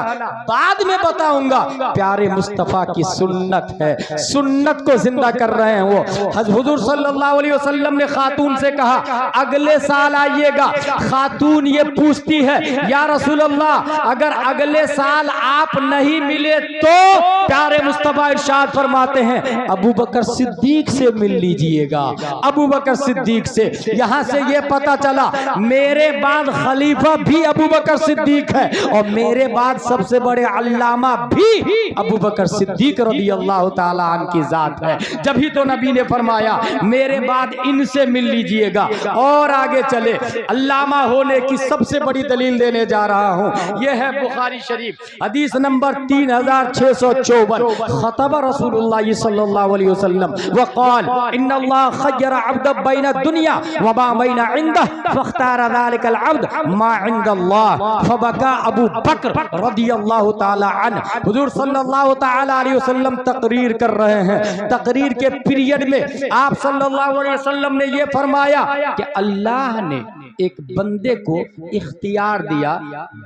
Speaker 2: बाद में बताऊंगा प्यारे मुस्तफा की सुन्नत है, सुन्नत को जिंदा कर रहे हैं वो। हुजूर सल्लल्लाहु अलैहि वसल्लम ने खातून से कहा अगले साल आइएगा। खातून ये पूछती है, या रसूल अल्लाह अगर अगले साल आप नहीं मिले तो? प्यारे मुस्तफा इरशाद फरमाते हैं, अबू बकर सिद्दीक से मिल लीजिएगा, अबू बकर सिद्दीक से। यहां से ये पता चला मेरे बाद खलीफा भी अबू बकर सिद्दीक है और और मेरे बाद सबसे बड़े अल्लामा भी अबू बकर सिद्दीक रज़ी अल्लाह ताला अन्हु की जात है। जब ही तो नबी ने फरमाया मेरे बाद इनसे मिल लीजिएगा। और आगे चले, अल्लामा होने की सबसे बड़ी दलील देने जा रहा हूँ। यह है बुखारी शरीफ, हदीस नंबर 3654। खतब रसूलुल्लाह सल्लल्लाहु अलैहि वसल्लम वक़ाल इन्नल्लाह खय्यरा अब्द बैन दुनिया व मा बैन इंदह फख्तार ज़ालिकल अब्द मा इंदल्लाह फबका अबू बकर रज़ियल्लाहु ताला अन्हु। हुजूर सल्लल्लाहु ताला अलैहि वसल्लम तकरीर कर रहे हैं। तकरीर के पीरियड में आप सल्लल्लाहु अलैहि वसल्लम ने यह फरमाया कि अल्लाह ने एक बंदे को इख्तियार दिया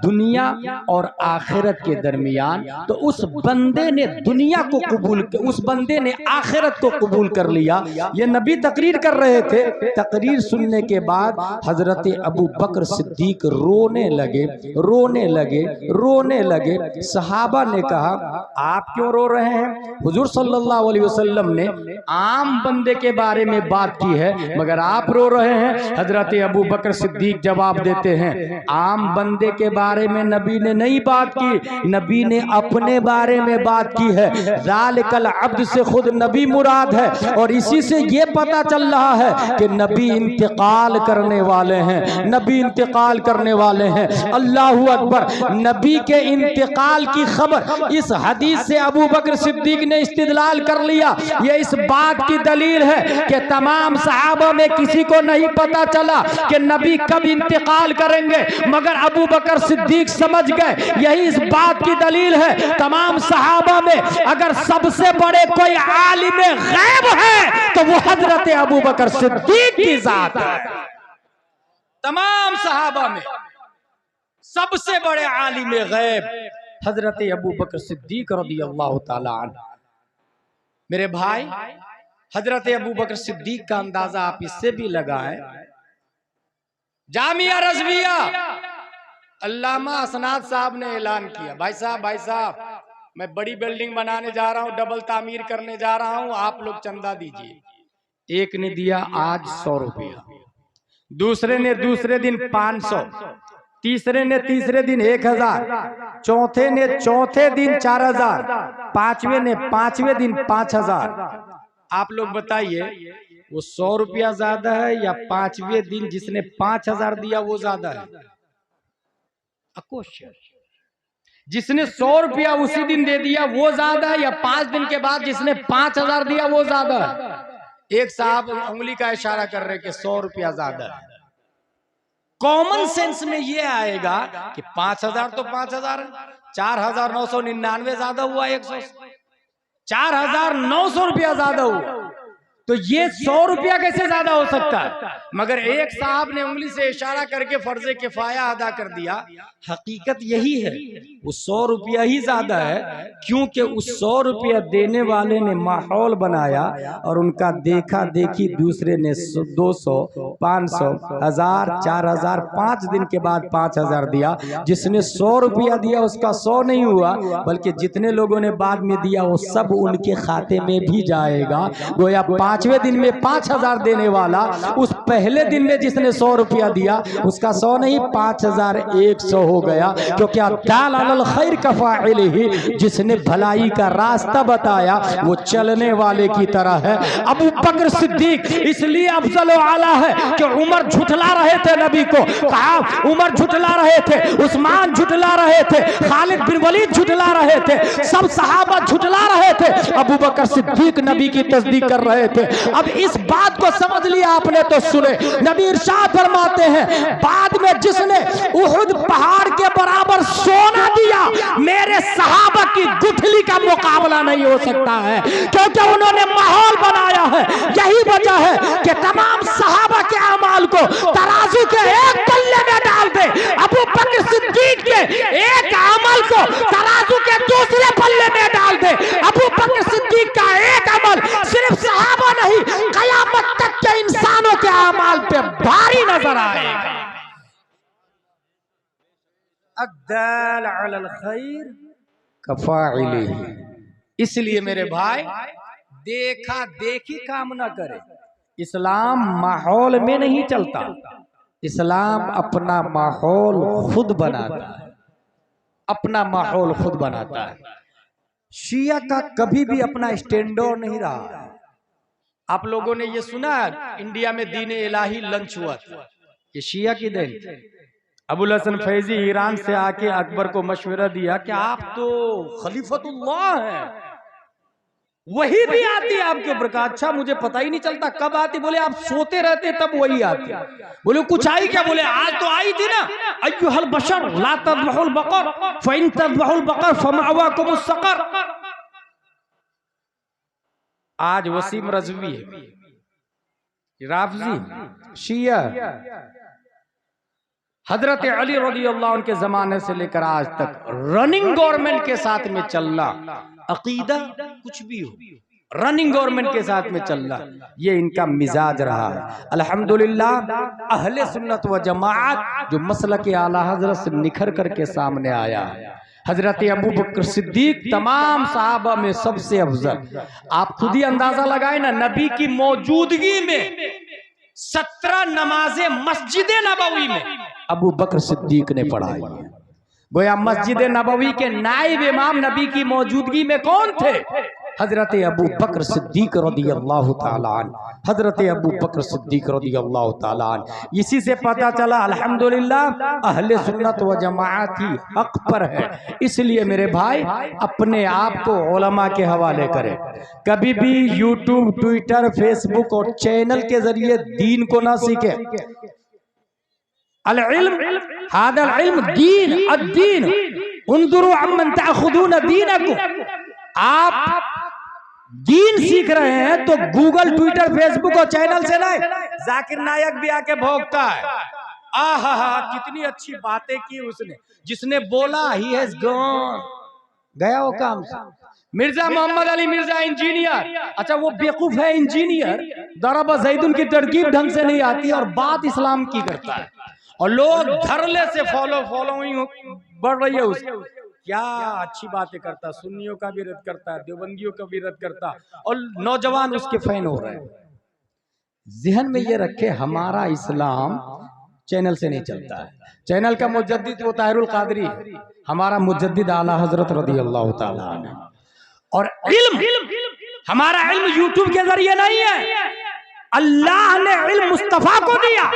Speaker 2: दुनिया और आखिरत के दरमियान, तो उस बंदे ने दुनिया को कबूल, उस बंदे ने आखिरत को कबूल कर लिया। ये नबी तकरीर कर रहे थे। तकरीर सुनने के बाद हजरत अबू बकर सिद्दीक रोने लगे, रोने लगे, रोने लगे। सहाबा ने कहा आप क्यों रो रहे हैं? हुजूर सल्लल्लाहु अलैहि वसल्लम ने आम बंदे के बारे में बात की है, मगर आप रो रहे हैं। हजरत अबू बकर सिद्दीक जवाब देते हैं आम बंदे के बारे में नबी ने नहीं बात की, नबी ने अपने बारे में बात की है। ज़ालिकल अब्द से खुद नबी मुराद है, और इसी से ये पता चल रहा है कि नबी इंतकाल करने वाले हैं, नबी इंतकाल करने वाले हैं। अल्लाहु अकबर। नबी के इंतकाल की खबर इस हदीस से अबू बकर सिद्दीक ने इस्तिदलाल कर लिया। ये इस बात की दलील है कि तमाम सहाबा में किसी को नहीं पता चला कि नबी कब इंतकाल करेंगे, मगर अबू बकर सिद्दीक समझ गए। यही इस बात की दलील है तमाम सहाबा में अगर सबसे बड़े कोई आलिम गैब है तो वो हजरत अबू बकर सिद्दीक की जात है। तमाम सहाबा में सबसे बड़े आलिम गैब हजरत अबू बकर सिद्दीक रज़ियल्लाहु ताला अन्हु। मेरे भाई, हजरत अबू बकर सिद्दीक का अंदाजा आप इससे भी लगाएं। जामिया रज़विया अल्लामा असनाद साहब ने ऐलान किया, भाई साहब मैं बड़ी बिल्डिंग बनाने जा रहा हूँ, डबल तामीर करने जा रहा हूँ, आप लोग चंदा दीजिए। एक ने दिया आज 100 रुपया, दूसरे ने दूसरे दिन 500, तीसरे ने तीसरे दिन 1000, चौथे ने चौथे दिन 4000, पांचवें ने पांचवें दिन 5000। आप लोग बताइए वो 100 रुपया ज्यादा है या पांचवें दिन जिसने 5000 दिया वो ज्यादा है? क्वेश्चन। जिसने 100 रुपया उसी दिन दे दिया वो ज्यादा है या 5 दिन के बाद जिसने 5000 दिया वो ज्यादा है? एक साहब उंगली का इशारा कर रहे कि 100 रुपया ज्यादा है। कॉमन सेंस में ये आएगा कि 5000 तो 5000 है, 4999 ज्यादा हुआ 100, 4900 रुपया ज्यादा हुआ, तो ये 100 रुपया कैसे ज्यादा हो सकता है? मगर एक साहब ने उंगली से इशारा करके फर्ज किफाया अदा कर दिया। हकीकत यही है, वो 100 रुपया ही ज्यादा है, क्योंकि उस 100 रुपया देने वाले ने माहौल बनाया और उनका देखा देखी दूसरे ने 200, 500, 1000, 4000, 5 दिन के बाद 5000 दिया। जिसने 100 रुपया दिया उसका 100 नहीं हुआ, बल्कि जितने लोगों ने बाद में दिया वो सब उनके खाते में भी जाएगा। गोया 5वें दिन में 5000 देने वाला उस पहले दिन में जिसने 100 रुपया दिया उसका 100 नहीं 5100 हो गया। क्योंकि दाल अलल खैर कफाइलिही, जिसने भलाई का रास्ता बताया वो चलने वाले की तरह है। अबू बकर सिद्दीक इसलिए अफजल आला है कि उमर झुठला रहे थे नबी को, कहा उमर झुठला रहे थे, उस्मान झुठला रहे थे, खालिद बिन वलीद झुठला रहे थे, सब सहाबा झुठला रहे थे, अबू बकर सिद्दीक नबी की तस्दीक कर रहे थे। अब इस बात को समझ लिया आपने तो सुने, नबी इरशाद फरमाते हैं बाद में जिसने उहुद पहाड़ के बराबर सोना दिया मेरे सहाबा की गुठली का मुकाबला नहीं हो सकता है, क्योंकि उन्होंने माहौल बनाया है। यही वजह है कि तमाम सहाबा के अमाल को तराजू के एक पल्ले में डाल दे, अबू बकर सिद्दीक के एक अमल को तराजू के दूसरे पल्ले में डाल दे, अबू बकर सिद्दीक का एक अमल सिर्फ सहाबा नहीं कयामत तक के इंसानों के अमाल पे भारी नजर आएगा। अद्दाल अलल खैर कफाइलिही। इसलिए मेरे भाई देखा देखी काम ना करे। इस्लाम माहौल में नहीं चलता, इस्लाम अपना माहौल खुद बनाता है। अपना माहौल खुद बनाता है। शिया का कभी भी अपना स्टैंडर्ड नहीं रहा। आप लोगों ने ये सुना इंडिया में दीन इलाही लंच हुआ था, ये शिया की देन। अबुल हसन फैजी ईरान से आके अकबर को मशवरा दिया कि आप तो खलीफतुल्लाह हैं, वही भी आती है आपके ऊपर। कहा अच्छा मुझे पता ही नहीं चलता कब आती। बोले आप सोते रहते तब वही आती। बोले कुछ आई क्या? बोले आज तो आई थी ना, अय्युहल बशर ला तज़बहुल बकर फइन तज़बहुल बकर फमअवाकुमुस सकर। आज वसीम रज़वी है, राफजी, शिया, हजरत अली रज़ियल्लाहु अन्हु के जमाने से लेकर आज तक रनिंग गवर्नमेंट के साथ में चलना, अकीदा कुछ भी हो रनिंग गवर्नमेंट के साथ में चलना, ये इनका मिजाज रहा है। अल्हम्दुलिल्लाह अहले सुन्नत व जमाअत जो मसलक आला हजरत से निखर करके सामने आया है। हजरत अबू बकर सिद्दीक तमाम सहाबा में सबसे अफजल। आप खुद ही अंदाजा लगाए ना, नबी की मौजूदगी में 17 नमाजें मस्जिद नबवी में अबू बकर सिद्दीक ने पढ़ाई है। गोया मस्जिद नबवी के नाइब इमाम नबी की मौजूदगी में कौन थे? हजरत अबू बकर सिद्दीक रज़ियल्लाहु ताला अन्हु, हजरत अबू बकर सिद्दीक रज़ियल्लाहु ताला अन्हु। इसी से पता चला अल्हम्दुलिल्लाह अहले सुन्नत व जमाअत ही हक पर है। इसलिए मेरे भाई अपने आप को उलमा के हवाले करें। कभी भी यूट्यूब, ट्विटर, फेसबुक और चैनल के जरिए दीन को ना सीखे। अल इल्म हादल इल्म दीन अद्दीन उन्जुरू अम्मन ताखुदून दीनकुम। आप दीन सीख रहे हैं तो गूगल, ट्विटर, फेसबुक और चैनल से नहीं। जाकिर नायक भी आके भोगता है, आहा कितनी अच्छी बातें की उसने, जिसने बोला ही हैज गॉन, गया वो काम से। मिर्जा मोहम्मद अली मिर्जा इंजीनियर, अच्छा वो बेवकूफ है इंजीनियर, दरबा जैदुन की तरकीब ढंग से नहीं आती और बात इस्लाम की करता है, और लोग धरले से फॉलोइंग बढ़ रही है उसकी। क्या अच्छी बातें करता, सुन्नियों का भी रद्द करता है, देवबंदियों का भी रद्द करता, और नौजवान उसके फैन हो रहे हैं। जहन में ये रखे हमारा इस्लाम चैनल से नहीं चलता है। चैनल का मुजद्दिद वो ताहिरुल कादरी है, हमारा मुजद्दिद आला हजरत रज़ियल्लाहु ताला अन्हु। और इल्म हमारा इल्म यूट्यूब के जरिए नहीं है, अल्लाह ने इल्म मुस्तफा को दिया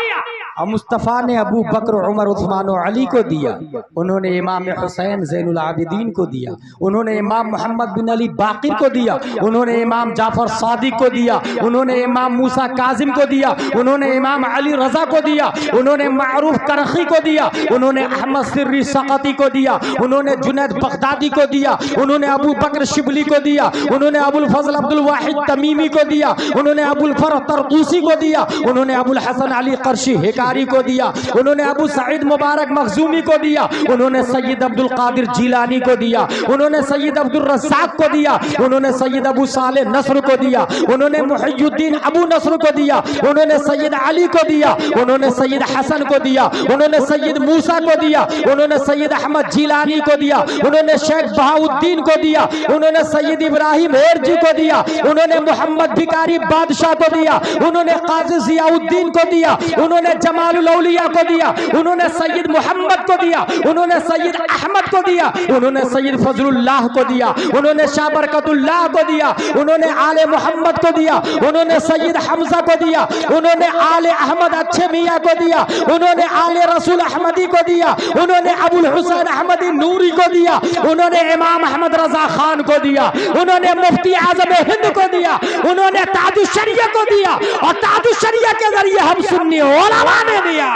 Speaker 2: और मुस्तफ़ा ने अबू बकर, उमर, उस्मान और अली को दिया। उन्होंने इमाम हुसैन ज़ैनुल आबिदीन को दिया, उन्होंने इमाम मोहम्मद बिन अली बाक़िर को दिया, उन्होंने इमाम जाफर सादिक को दिया, उन्होंने इमाम मूसा काजिम को दिया, उन्होंने इमाम अली रज़ा को दिया, उन्होंने मारूफ करखी को दिया, उन्होंने अहमद सिर्री सकती को दिया, उन्होंने जुनैद बगदादी को दिया, उन्होंने अबू बकर शिबली को दिया, उन्होंने अबुल फजल अब्दुल वाहिद तमीमी को दिया, उन्होंने अबुल फरह तरतूसी को दिया, उन्होंने अबुल हसन अली कर्शी हिकारी को दिया, उन्होंने अबू सईद मुबारक मखजूमी को दिया, उन्होंने सैयद अब्दुल कादिर जिलानी को दिया, उन्होंने सैयद अब्दुल रज़्ज़ाक़ को दिया, उन्होंने सैयद अबू साले नस्र को दिया, उन्होंने मुहियुद्दीन अबू नस्र को दिया, उन्होंने सैयद अली को दिया, उन्होंने सैयद हसन को दिया, उन्होंने सैयद मूसा को दिया, उन्होंने सैयद अहमद जिलानी को दिया, उन्होंने शेख बहाउद्दीन को दिया, उन्होंने सैयद इब्राहिम एरजी को दिया, उन्होंने मोहम्मद भिकारी बादशाह को दिया, उन्होंने काजी ज़ियाउद्दीन को दिया, उन्होंने जमालुल औलिया को दिया, उन्होंने सैयद मोहम्मद को दिया, उन्होंने सैयद अहमद को दिया, उन्होंने सैयद फजलुल्लाह को दिया, उन्होंने शाह बरकतुल्लाह को दिया, उन्होंने आले मोहम्मद को दिया, उन्होंने सैयद हमजा को दिया, उन्होंने आले अहमद अच्छे मियाँ को दिया, उन्होंने आले रसूल अहमदी को दिया, उन्होंने अबुल हुसैन अहमदी नूरी को दिया, उन्होंने इमाम अहमद रजा खान को दिया, उन्होंने मुफ्ती आजम हिंद को दिया, उन्होंने ताजुश शरिया को दिया, और ताजुश शरिया के जरिए हम सुन्नी उलमा ने दिया।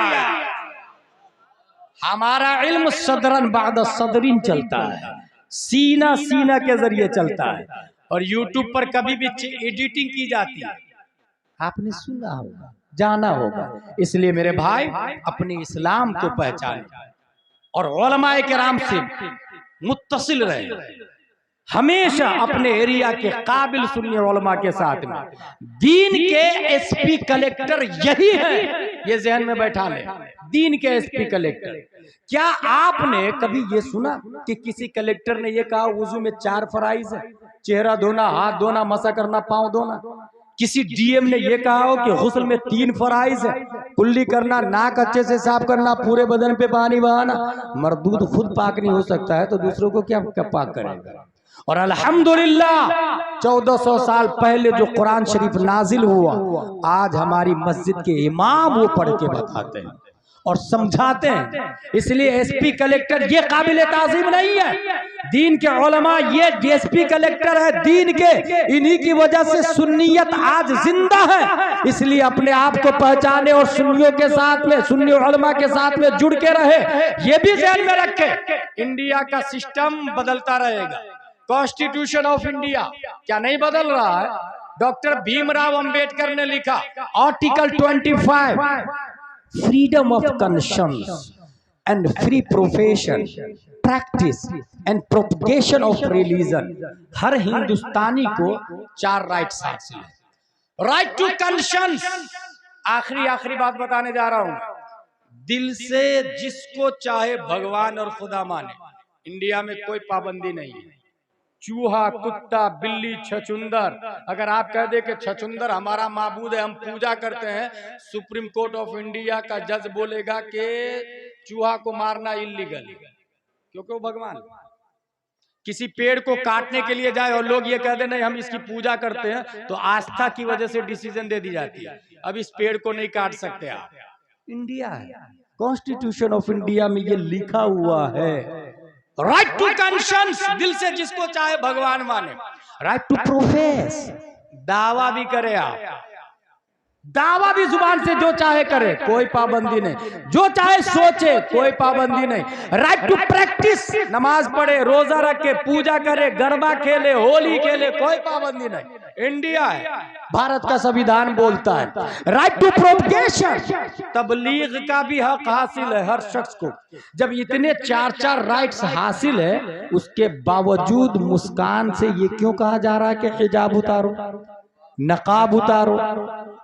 Speaker 2: हमारा इल्म सदरन बाद सदरिन चलता है, सीना सीना के जरिए चलता है, और यूट्यूब पर कभी भी एडिटिंग की जाती है, आपने सुना होगा, जाना होगा। इसलिए मेरे भाई अपने इस्लाम को पहचाने और उलमाए किराम से मुत्तसिल रहे, हमेशा अपने एरिया के काबिल सुन्नी उलमा के साथ में। दीन के एसपी कलेक्टर यही है, ये जहन में बैठा ले, दीन के एसपी कलेक्टर। क्या आपने कभी ये सुना कि किसी कलेक्टर ने ये कहा वुजू में 4 फराइज है, चेहरा धोना, हाथ धोना, मसा करना, पांव धोना? किसी डीएम ने ये कहा हो कि गुस्ल में 3 फराइज है, कुल्ली करना, नाक अच्छे से साफ करना, पूरे बदन पे पानी बहाना। मर्दूद खुद पाक नहीं हो सकता है तो दूसरों को क्या पाक करेगा। और अल्हम्दुलिल्लाह 1400 साल पहले जो कुरान शरीफ नाजिल हुआ, आज हमारी मस्जिद के इमाम वो पढ़ के बताते हैं और समझाते हैं। इसलिए एसपी कलेक्टर ये काबिल ताज़ीम नहीं है, दीन के उलमा ये एसपी कलेक्टर है दीन के, इन्हीं की वजह से सुन्नियत आज जिंदा है। इसलिए अपने आप को पहचाने और सुन्नियों के साथ में, सुन्नी उलमा के साथ में जुड़ के रहे, ये भी ध्यान में रखे। इंडिया का सिस्टम बदलता रहेगा। कॉन्स्टिट्यूशन ऑफ इंडिया क्या नहीं बदल रहा है? डॉक्टर भीमराव अंबेडकर ने लिखा article 25, freedom of conscience and free profession, practice and propagation of religion. हर हिंदुस्तानी को 4 राइट्स हासिल है। राइट टू कॉन्शियंस, आखिरी बात बताने जा रहा हूं। दिल से जिसको चाहे भगवान और खुदा माने। इंडिया में कोई पाबंदी नहीं है। चूहा, कुत्ता, बिल्ली, छछुंदर, अगर आप कह दे कि छछुंदर हमारा माबूद है, हम पूजा करते हैं, सुप्रीम कोर्ट ऑफ इंडिया का जज बोलेगा कि चूहा को मारना इल्लीगल, क्योंकि वो भगवान। किसी पेड़ को काटने के लिए जाए और लोग ये कह दे नहीं हम इसकी पूजा करते हैं, तो आस्था की वजह से डिसीजन दे दी जाती है, अब इस पेड़ को नहीं काट सकते आप। इंडिया है, कॉन्स्टिट्यूशन ऑफ इंडिया में ये लिखा हुआ है, राइट टू कॉन्शियंस, दिल से जिसको चाहे भगवान माने। राइट टू प्रोफेस, दावा भी करे आप, दावा भी जुबान से जो चाहे करे, कोई पाबंदी नहीं। जो चाहे सोचे, कोई पाबंदी नहीं। राइट टू प्रैक्टिस, नमाज पढ़े, रोजा रखे, पूजा करे, गरबा खेले, होली खेले, कोई पाबंदी नहीं। इंडिया है, भारत का संविधान बोलता है। राइट टू प्रोपगेशन, तबलीग का भी हक हासिल है हर शख्स को। जब इतने 4 राइट्स हासिल है, उसके बावजूद मुस्कान से ये क्यों कहा जा रहा है कि हिजाब उतारो, नकाब उतारो?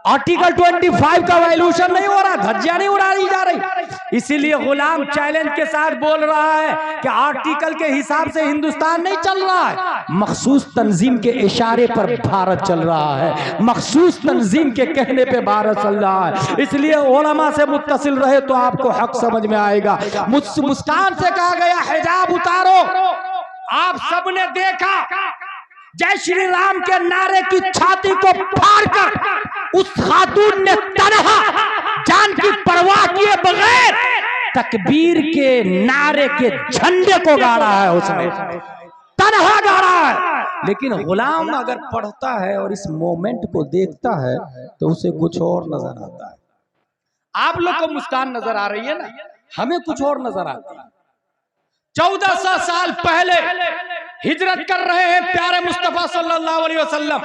Speaker 2: आर्टिकल 25 का वायलेशन नहीं हो रहा, धज्जियां नहीं उड़ाई जा रही। इसीलिए गुलाम चैलेंज के साथ बोल रहा है कि आर्टिकल के हिसाब से हिंदुस्तान नहीं चल रहा है, मखसूस तंजीम के इशारे पर भारत चल रहा है, मखसूस तंजीम के कहने पे भारत चल रहा है। इसलिए उलमा से मुत्तसिल रहे तो आपको हक समझ में आएगा। मुस्कान से कहा गया हिजाब उतारो, आप सबने देखा जय श्री राम के नारे की छाती को फाड़कर उस खातून ने तन्हा, जान की परवाह किए बगैर तकबीर के नारे के झंडे को गाड़ा है, उसने तन्हा गाड़ा है। लेकिन गुलाम अगर पढ़ता है और इस मोमेंट को देखता है तो उसे कुछ और नजर आता है। आप लोग को मुस्कान नजर आ रही है ना, हमें कुछ और नजर आता है। 1400 साल पहले हिजरत कर रहे हैं प्यारे मुस्तफा सल्लल्लाहु अलैहि वसल्लम।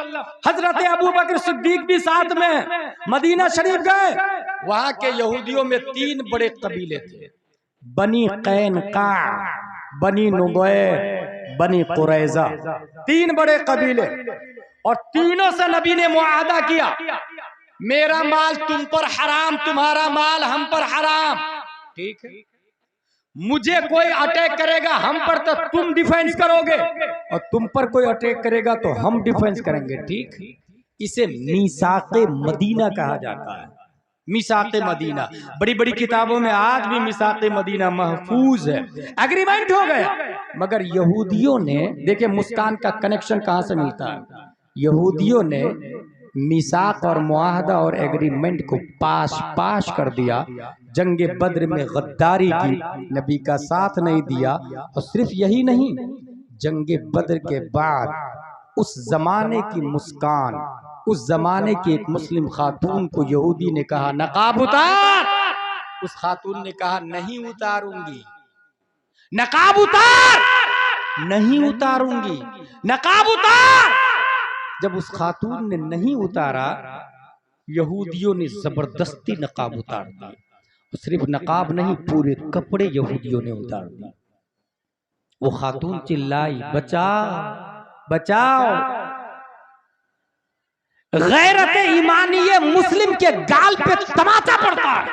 Speaker 2: हजरत अबू बकर सिद्दीक भी साथ में मदीना शरीफ गए। वहां के यहूदियों में 3 बड़े कबीले थे, बनी कैनका, बनी नुबैर, बनी कुरैजा। 3 बड़े कबीले, और तीनों से नबी ने मुआहदा किया, मेरा माल तुम पर हराम, तुम्हारा माल हम पर हराम, ठीक है? मुझे कोई अटैक करेगा हम पर तो तुम डिफेंस करोगे, और तुम पर कोई अटैक करेगा तो हम डिफेंस करेंगे, ठीक? इसे मीसाक़े मदीना कहा जाता है। मीसाक़े मदीना, बड़ी बड़ी किताबों में आज भी मीसाक़े मदीना महफूज है। एग्रीमेंट हो गया, मगर यहूदियों ने, देखिए मुस्कान का कनेक्शन कहां से मिलता है, यहूदियों ने मीसाक और मुआहदा और एग्रीमेंट को पाश कर दिया। जंगे बद्र में गद्दारी की, नबी का साथ नहीं दिया। और सिर्फ यही नहीं, जंगे बद्र के बाद उस जमाने की मुस्कान, उस जमाने की एक मुस्लिम खातून को यहूदी ने कहा नकाब उतार, उस खातून ने कहा नहीं उतारूंगी। नकाब उतार, नहीं उतारूंगी, नकाब उतार। जब उस खातून ने नहीं उतारा, यहूदियों ने जबरदस्ती नकाब उतार दिया। सिर्फ नकाब नहीं, पूरे कपड़े यहूदियों ने उतार दिए। वो खातून चिल्लाई बचाओ बचाओ। गैरत ईमानी मुस्लिम के गाल पे तमाचा पड़ता है।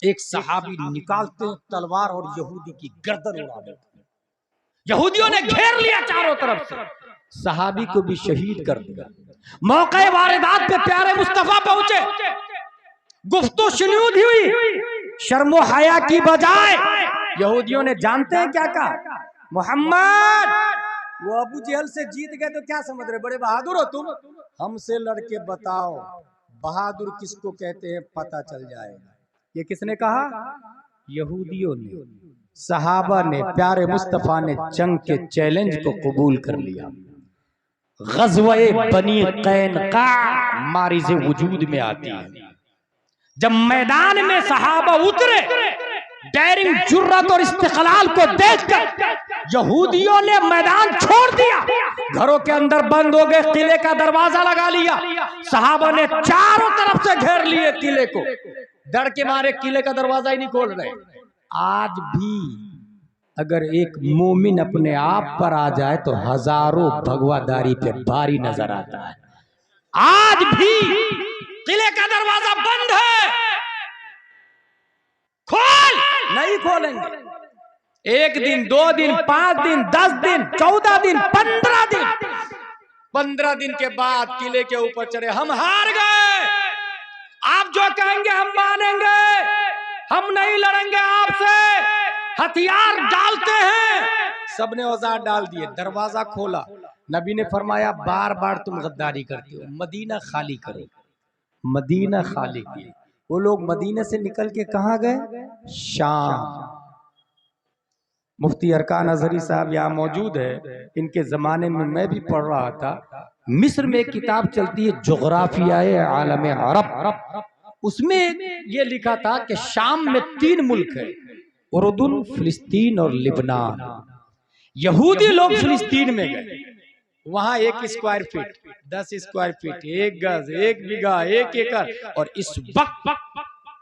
Speaker 2: एक सहाबी निकालते तलवार और यहूदी की गर्दन उड़ा देते। यहूदियों ने घेर लिया चारों तरफ से, सहाबी को भी शहीद कर दिया। मौके वारदात पे प्यारे मुस्तफा पहुंचे, गुफ्तो शुनूद हुई, शर्मो हया की बजाय यहूदियों ने जानते हैं क्या कहा? मोहम्मद, वो अबू जहल से जीत गए तो क्या समझ रहे, बड़े बहादुर हो तुम, हमसे लड़के बताओ बहादुर किसको कहते हैं, पता चल जाएगा। ये किसने कहा? यहूदियों ने, सहाबा ने, प्यारे मुस्तफा ने जंग के चैलेंज को कबूल कर लिया। ग़ज़वे बनी क़ैनुक़ा मारिज़े वजूद में आती है। जब मैदान में सहाबा उतरे, डेयरिंग, जुर्रत और इस्तिक़लाल को देखकर यहूदियों ने मैदान छोड़ दिया, घरों के अंदर बंद हो गए, किले का दरवाजा लगा लिया। सहाबा ने चारों तरफ से घेर लिए किले को, डर के मारे किले का दरवाजा ही नहीं खोल रहे। आज भी अगर एक मोमिन अपने आप पर आ जाए तो हजारों भगवादारी पे भारी नजर आता है। आज भी किले का दरवाजा बंद है, खोल नहीं खोलेंगे। 1 दिन, 2 दिन, 5 दिन, 10 दिन, 14 दिन, 15 दिन, 15 दिन के बाद किले के ऊपर चढ़े, हम हार गए, आप जो कहेंगे हम मानेंगे, हम नहीं लड़ेंगे आपसे, हथियार डालते हैं। सबने औजार डाल दिए, दरवाजा खोला। नबी ने फरमाया बार बार तुम गद्दारी करते हो, मदीना खाली करो। मदीना खाली किया। वो लोग मदीने से निकल के कहाँ गए? शाम। मुफ्ती अरकान अजहरी साहब यहाँ मौजूद है, इनके जमाने में मैं भी पढ़ रहा था। मिस्र में एक किताब चलती है जोग्राफियाए आलम अरब, उसमें ये लिखा था कि शाम में 3 मुल्क है, उर्दुन, फिलिस्तीन और लिबनान। यहूदी लोग फिलिस्तीन में गए, वहां 1 स्क्वायर फीट, 10 स्क्वायर फीट, 1 गज, 1 बीघा, 1 एकड़, और इस वक्त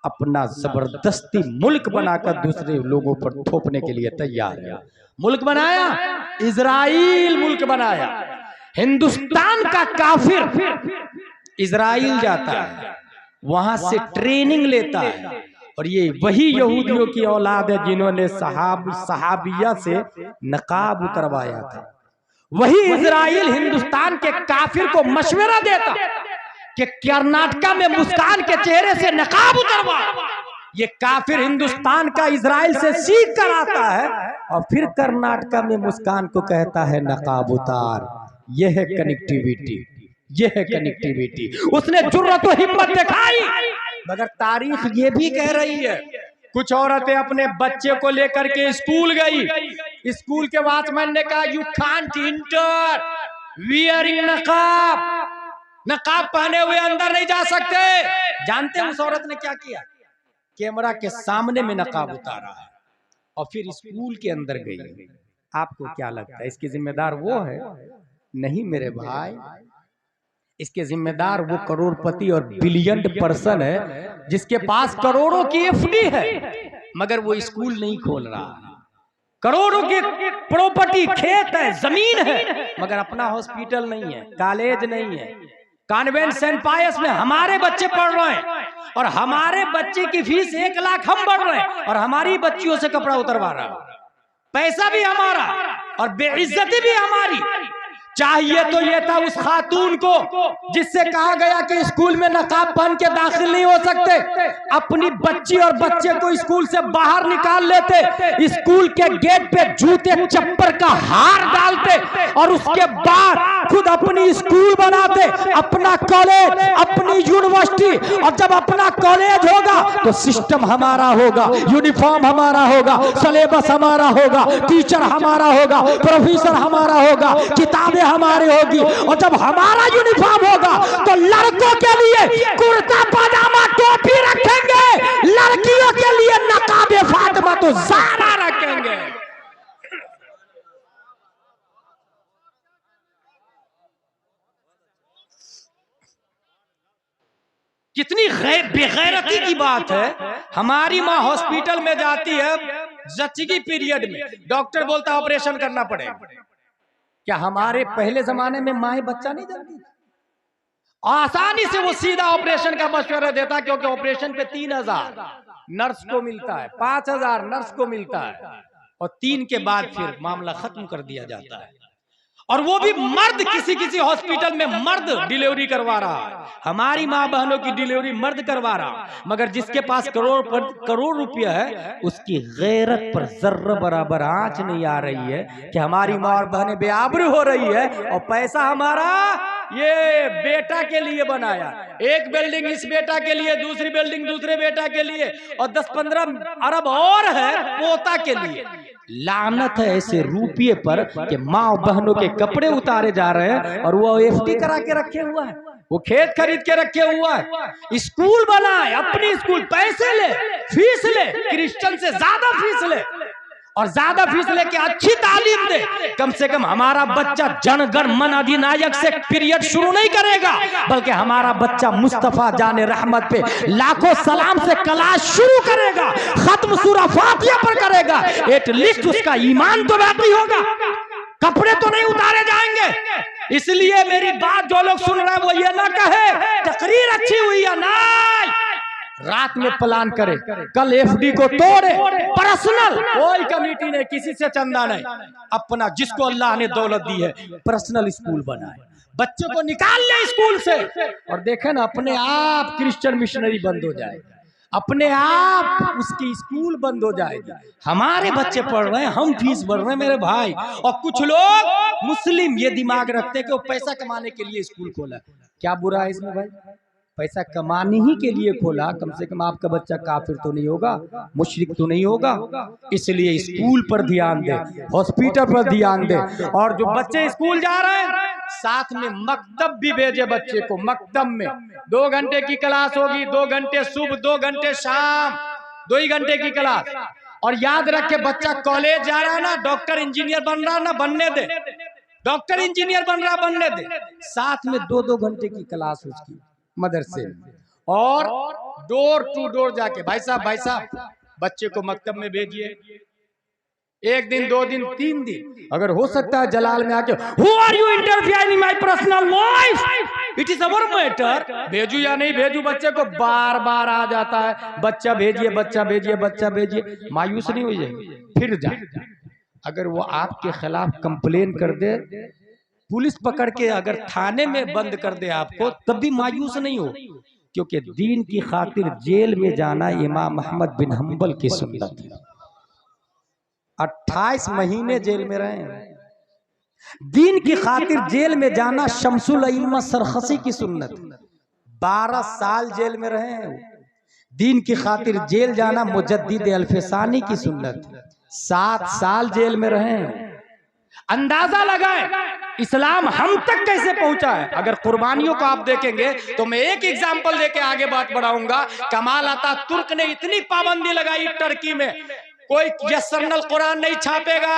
Speaker 2: अपना जबरदस्ती मुल्क बनाकर दूसरे लोगों पर थोपने के लिए तैयार है। मुल्क बनाया, इजराइल मुल्क बनाया। हिंदुस्तान का काफिर इजराइल जाता है, वहां से ट्रेनिंग लेता है, और ये वही यहूदियों की औलाद है जिन्होंने सहाबिया से नकाब उतरवाया था। वही इजराइल हिंदुस्तान के काफिर को मशवरा देता कि कर्नाटका में मुस्कान के चेहरे से नकाब उतरवा। ये काफिर हिंदुस्तान का इजराइल से सीख कर आता है और फिर कर्नाटका में मुस्कान को कहता है नकाब उतार। यह है कनेक्टिविटी, यह है कनेक्टिविटी। उसने जुर्रत और हिम्मत दिखाई, मगर तारीख ये भी कह रही है कुछ औरतें अपने बच्चे को लेकर के स्कूल गई, स्कूल के वॉचमैन ने कहा यू कांट इंटर वियरिंग नकाब, नकाब पहने हुए अंदर नहीं जा सकते। जानते हैं उस औरत ने क्या किया? कैमरा के सामने में नकाब उतारा है और फिर स्कूल के अंदर गई। आपको क्या लगता है इसकी जिम्मेदार वो है? नहीं मेरे भाई, इसके जिम्मेदार वो करोड़पति और बिलियन पर्सन है जिसके पास करोड़ों की एफडी है, मगर वो स्कूल नहीं खोल रहा। करोड़ों की प्रॉपर्टी, खेत है, जमीन है, मगर अपना हॉस्पिटल नहीं है, कॉलेज नहीं है। कॉन्वेंट सेंट पायस में हमारे बच्चे पढ़ रहे हैं और हमारे बच्चे की फीस 1 लाख हम भर रहे हैं और हमारी बच्चियों से कपड़ा उतरवा रहा है। पैसा भी हमारा और बेइज्जती भी हमारी। चाहिए तो ये था उस खातून को जिससे कहा गया कि स्कूल में नकाब पहन के दाखिल नहीं हो सकते, अपनी बच्ची और बच्चे को स्कूल से बाहर निकाल लेते, स्कूल के गेट पे जूते चप्पल का हार डालते और उसके बाद खुद अपनी स्कूल बनाते, अपना कॉलेज, अपनी यूनिवर्सिटी। और जब अपना कॉलेज होगा तो सिस्टम हमारा होगा, यूनिफॉर्म हमारा होगा, सिलेबस हमारा होगा, टीचर हमारा होगा, प्रोफेसर हमारा होगा, किताबें हमारी होगी। और जब हमारा यूनिफॉर्म होगा तो लड़कों के लिए कुर्ता पजामा टोपी रखेंगे, लड़कियों के लिए नकाबे फातिमा तो ज़हरा रखेंगे। कितनी बेगैरती की बात है। हमारी माँ हॉस्पिटल में जाती है जच्ची पीरियड में, डॉक्टर बोलता है ऑपरेशन करना पड़ेगा। क्या हमारे पहले जमाने में माँ बच्चा नहीं जानती? आसानी से वो सीधा ऑपरेशन का मशवरा देता, क्योंकि ऑपरेशन पे 3000 नर्स को मिलता है, 5000 नर्स को मिलता है और 3 के बाद फिर मामला खत्म कर दिया जाता है। और वो भी मर्द, किसी किसी हॉस्पिटल में मर्द डिलीवरी करवा रहा है। हमारी माँ बहनों की डिलीवरी मर्द करवा रहा, मगर जिसके पास करोड़ रुपया है उसकी गैरत पर जर्रा बराबर आंच नहीं आ रही है कि हमारी माँ और बहनें बेआबरू हो रही है और पैसा हमारा ये बेटा के लिए बनाया, एक बिल्डिंग इस बेटा के लिए, दूसरी बिल्डिंग दूसरे बेटा के लिए, और 10-15 अरब और है पोता के लिए। लानत है ऐसे रुपये पर कि माँ और बहनों के कपड़े उतारे जा रहे हैं और वो एफडी करा के रखे हुआ है, वो खेत खरीद के रखे हुआ है, स्कूल बनाए, अपनी स्कूल, पैसे ले, फीस ले, क्रिश्चियन से ज्यादा फीस ले और ज्यादा फीस लेके अच्छी तालीम दे। कम से कम हमारा बच्चा जनगण मन अधिनायक से पीरियड शुरू नहीं करेगा, बल्कि हमारा बच्चा मुस्तफा जाने रहमत पे लाखों सलाम से क्लास शुरू करेगा, खत्म सूरा फातिहा पर करेगा। एटलीस्ट उसका ईमान तो बाकी होगा, कपड़े तो नहीं उतारे जाएंगे। इसलिए मेरी बात जो लोग सुन रहे हैं वो ये ना कहे तकरीर अच्छी हुई है, नहीं, रात में प्लान करे, कल एफडी को तोड़े, पर्सनल, कोई कमेटी नहीं, किसी से चंदा नहीं, अपना जिसको अल्लाह ने दौलत दी है पर्सनल स्कूल बनाए, बच्चों को निकाल ले स्कूल से और देखे ना अपने आप क्रिश्चियन मिशनरी बंद हो जाएगी, अपने आप उसकी स्कूल बंद हो जाएगी। हमारे बच्चे पढ़ रहे हैं, हम फीस भर रहे हैं मेरे भाई, और कुछ लोग मुस्लिम ये दिमाग रखते हैं कि वो पैसा कमाने के लिए स्कूल खोला। क्या बुरा है इसमें भाई? पैसा कमाने ही के लिए खोला, कम से कम आपका बच्चा काफिर तो नहीं होगा, मुशरिक तो नहीं होगा। इसलिए स्कूल पर ध्यान दे, हॉस्पिटल पर ध्यान दे, और जो बच्चे स्कूल जा रहे हैं साथ में मकतब भी भेजे बच्चे को। मकतब में 2 घंटे की क्लास होगी, 2 घंटे सुबह, 2 घंटे शाम, 2 ही घंटे की क्लास। और याद रखे बच्चा कॉलेज जा रहा है ना, डॉक्टर इंजीनियर बन रहा ना, बनने दे, डॉक्टर इंजीनियर बन रहा बनने दे, साथ में 2-2 घंटे की क्लास उसकी मदरसे में, और डोर टू डोर जाके भाई साहब बच्चे को मकतब में भेजिए, 1 दिन 2 दिन 3 दिन, अगर हो सकता है जलाल में आके who are you interfering my personal life, it is our matter, भेजू या नहीं भेजू, बच्चे को बार बार आ जाता है बच्चा भेजिए, बच्चा भेजिए, बच्चा भेजिए, मायूस नहीं हो जाएगी। फिर जा, अगर वो आपके खिलाफ कंप्लेन कर दे, पुलिस पकड़ के अगर थाने में बंद कर दे आपको, तब भी मायूस नहीं हो, क्योंकि दीन की खातिर जेल में जाना इमाम अहमद बिन हंबल की सुन्नत है। 28 महीने जेल में रहे, दीन की खातिर जेल में जाना शमसुल अइम्मा सरखसी की सुन्नत। 12 साल जेल में रहे, दीन की खातिर जेल जाना मुजद्दिद अल्फसानी की सुन्नत। 7 साल जेल में रहे। अंदाजा लगाए इस्लाम हम तक कैसे पहुंचा है। अगर कुर्बानियों को आप देखेंगे तो मैं एक एग्जाम्पल देके आगे बात बढ़ाऊंगा। कमाल अतातुर्क ने इतनी पाबंदी लगाई टर्की में, कोई यस्सरनल कुरान नहीं छापेगा,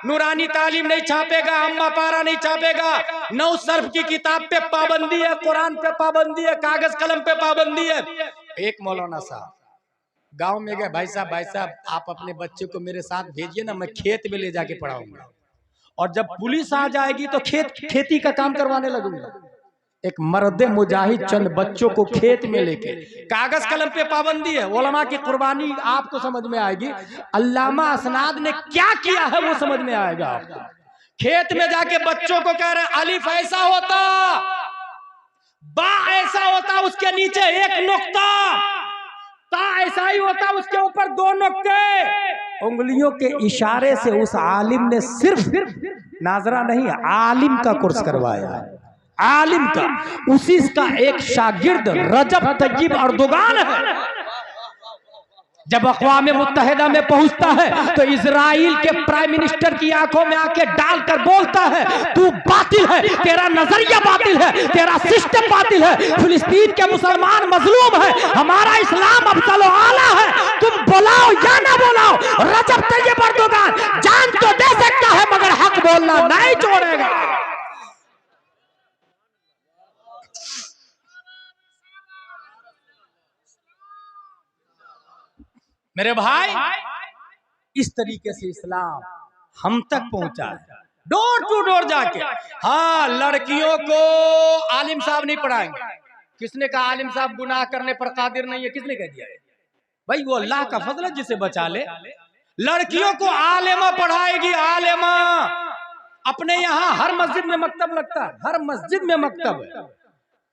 Speaker 2: नूरानी तालीम नहीं छापेगा, अम्मा पारा नहीं छापेगा, 9 सर्फ की किताब पे पाबंदी है, कुरान पे पाबंदी है, कागज कलम पे पाबंदी है। एक मौलाना साहब गांव में गए, भाई साहब आप अपने बच्चे को मेरे साथ भेजिए ना, मैं खेत में ले जाके पढ़ाऊंगा, और जब पुलिस आ जाएगी तो खेती का काम करवाने लगूंगा। एक मर्द मुजाहिद चंद बच्चों को खेत में लेके, कागज कलम पे पाबंदी है। उलमा की कुर्बानी आपको समझ में आएगी, अल्लामा असनाद ने क्या किया है वो समझ में आएगा आपको। खेत में जाके बच्चों को कह रहे हैं अलिफ ऐसा होता, बा ऐसा होता, उसके नीचे 1 नुक्ता, ता ऐसा ही होता, उसके ऊपर 2 नुक्ते। उंगलियों के इशारे से उस आलिम ने सिर्फ नाजरा नहीं, आलिम का कोर्स करवाया है, आलिम का। उसी का एक शागिर्द रजब तय्यब अर्दोगान है। जब अक़वाम मुत्तहिदा में पहुंचता है तो इजराइल के प्राइम मिनिस्टर की आंखों में आके डालकर बोलता है तू बातिल है, तेरा नजरिया बातिल है, तेरा सिस्टम बातिल है, फिलिस्तीन के मुसलमान मजलूम है, हमारा इस्लाम अफजल व आला है, तुम बुलाओ या ना बुलाओ, रजब तय्यब अर्दोगान जान तो दे सकता है मगर हक बोलना नहीं छोड़ेगा। मेरे भाई, इस तरीके से इस्लाम हम तक पहुंचा है, डोर टू डोर जाके। हाँ, लड़कियों को आलिम साहब नहीं पढ़ाएंगे। किसने कहा आलिम साहब गुनाह करने पर कादिर नहीं है? किसने कह दिया है? भाई वो अल्लाह का फजल है जिसे बचा ले। लड़कियों को आलिमा पढ़ाएगी, आलिमा। अपने यहाँ हर मस्जिद में मकतब लगता है, हर मस्जिद में मकतब है।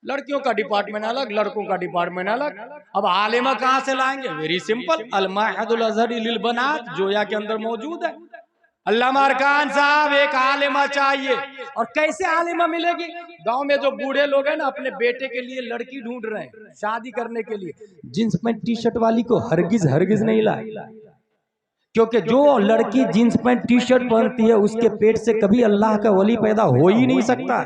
Speaker 2: लड़कियों का डिपार्टमेंट अलग, लड़कों का डिपार्टमेंट अलग। अब आलिमा कहाँ से लाएंगे? वेरी सिंपल, अल माहिदुल अज़हरी लिल बनात जोया के अंदर मौजूद है। अल्लामा अरकान साहब एक आलिमा चाहिए। और कैसे आलिमा मिलेगी? गांव में जो बूढ़े लोग हैं ना, अपने बेटे के लिए लड़की ढूंढ रहे हैं शादी करने के लिए, जींस पैंट टी शर्ट वाली को हरगिज नहीं लाए, क्योंकि जो लड़की जींस पैंट टी शर्ट पहनती है उसके पेट से कभी अल्लाह का वली पैदा हो ही नहीं सकता।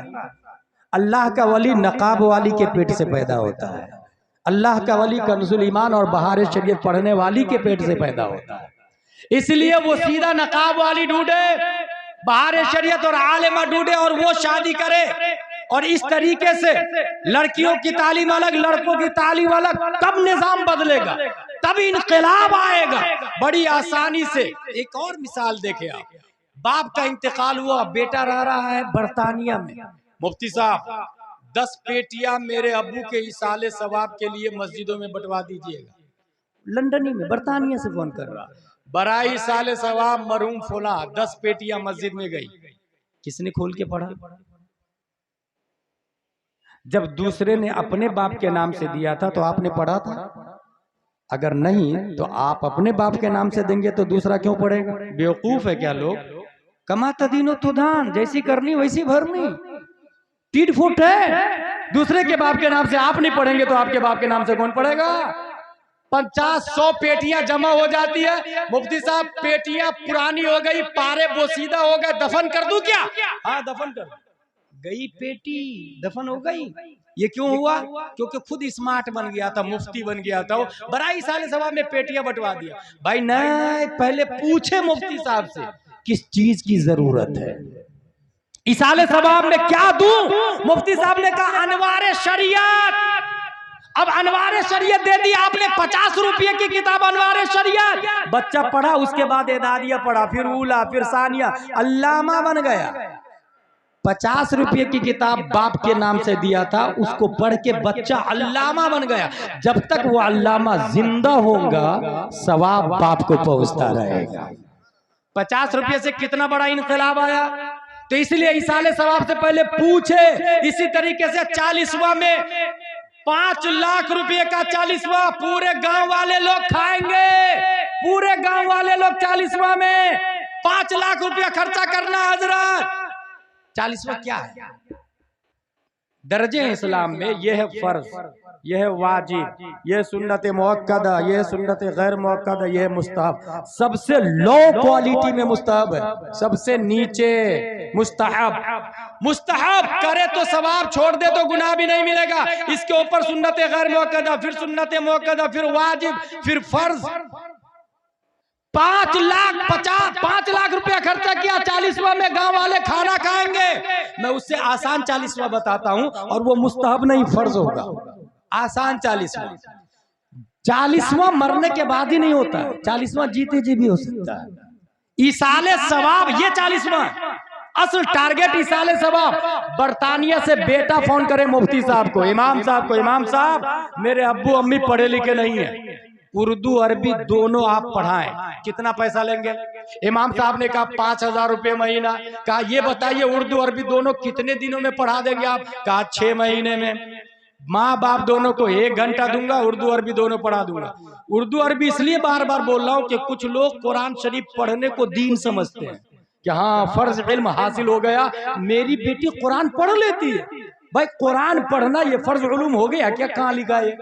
Speaker 2: अल्लाह का वली नकाब वाली के पेट से पैदा होता है। अल्लाह का वली कंजुल ईमान और बहार शरीयत पढ़ने वाली के पेट से पैदा होता है। इसलिए वो सीधा नकाब वाली ढूंढे, बहार शरीयत और आलिमा ढूंढे और वो शादी करे। और इस तरीके से लड़कियों की तालीम अलग, लड़कों की तालीम अलग, तब निजाम बदलेगा, तब इनकलाब आएगा बड़ी आसानी से। एक और मिसाल देखे आप, बाप का इंतकाल हुआ, बेटा रह रहा है बरतानिया में। मुफ्ती साहब 10 पेटियां मेरे अब्बू के इसाले सवाब के लिए मस्जिदों में बंटवा दीजिएगा। लंदनी में बरतानिया से फोन कर रहा, बराई इसाले सवाब मरहूम फुला, 10 पेटियां मस्जिद में गई। किसने खोल के पढ़ा? जब दूसरे ने अपने बाप के नाम से दिया था तो आपने पढ़ा था? अगर नहीं तो आप अपने बाप के नाम से देंगे तो दूसरा क्यों पढ़ेगा? बेवकूफ है क्या लोग? कमाता दीनो तो दान, जैसी करनी वैसी भरनी। टीट फूट है। दूसरे के बाप के नाम से आप नहीं पढ़ेंगे तो आपके बाप के नाम से कौन पढ़ेगा? 50-100 पेटियां जमा हो जाती है। मुफ्ती साहब पेटियां पुरानी हो गई, पारे बोसीदा हो गए, दफन कर दूं क्या? हाँ दफन कर। गई पेटी, दफन हो गई। ये क्यों हुआ? क्योंकि खुद स्मार्ट बन गया था, मुफ्ती बन गया था। बराई साले सवाब में पेटियां बंटवा दिया। भाई नहीं, पहले पूछे मुफ्ती साहब से किस चीज की जरूरत है, इसाले सवाब में क्या दूं? मुफ्ती साहब ने कहा अनवारे शरीयत। अब अनवारे शरीयत दे दी आपने, 50 रुपये की किताब अनवारे शरीयत। बच्चा पढ़ा, उसके बाद एदादिया पढ़ा, फिर उला, फिर सानिया, अल्लामा बन गया। 50 रुपये की किताब बाप के नाम से दिया था, उसको पढ़ के बच्चा अल्लामा बन गया। जब तक वो अल्लामा जिंदा होगा सवाब बाप को पहुंचता रहेगा। 50 रुपये से कितना बड़ा इनकलाब आया। तो इसलिए इसाले सवाब से पहले पूछे। इसी तरीके से 40वां में 5 लाख रुपए का 40वां पूरे गांव वाले लोग खाएंगे। पूरे गांव वाले लोग 40वां में 5 लाख रुपया खर्चा करना। हजरत 40वां क्या है? दर्जे हैं इस्लाम में। यह है फर्ज, यह है वाजिब, यह सुन्नत मुअक्कदा, यह सुन्नत गैर मुअक्कदा, यह मुस्तहब। सबसे लो क्वालिटी में मुस्तहब है, सबसे नीचे मुस्तहब। मुस्तहब करे तो सवाब, छोड़ दे तो गुनाह भी नहीं मिलेगा। इसके ऊपर सुन्नत गैर मुअक्कदा, फिर सुन्नत मुअक्कदा, फिर वाजिब, फिर फर्ज। 5 लाख रुपया खर्चा किया, 40वां में गांव वाले खाना खाएंगे। मैं उससे आसान 40वां बताता हूं, और वो मुस्तहब नहीं फर्ज होगा। आसान 40वां। 40वां मरने के बाद ही नहीं होता है, 40वां जीते जी भी हो सकता है। इसाले सवाब ये 40वां असल टारगेट इसाले सवाब। बरतानिया से बेटा फोन करे मुफ्ती साहब को, इमाम साहब को, इमाम साहब मेरे अब्बू अम्मी पढ़े लिखे नहीं है, उर्दू अरबी दोनों आप पढ़ाएं, कितना पैसा लेंगे? इमाम साहब ने कहा 5000 रुपये महीना। कहा ये बताइए उर्दू अरबी दोनों कितने दिनों में पढ़ा देंगे आप? कहा 6 महीने में। माँ बाप दोनों को 1 घंटा दूंगा, उर्दू अरबी दोनों पढ़ा दूंगा। उर्दू अरबी इसलिए बार बार बोल रहा हूँ कि कुछ लोग कुरान शरीफ पढ़ने को दीन समझते हैं कि हाँ फर्ज इल्म हासिल हो गया, मेरी बेटी कुरान पढ़ लेती है। भाई कुरान पढ़ना ये फर्ज उलूम हो गया क्या? कहाँ लिखा है?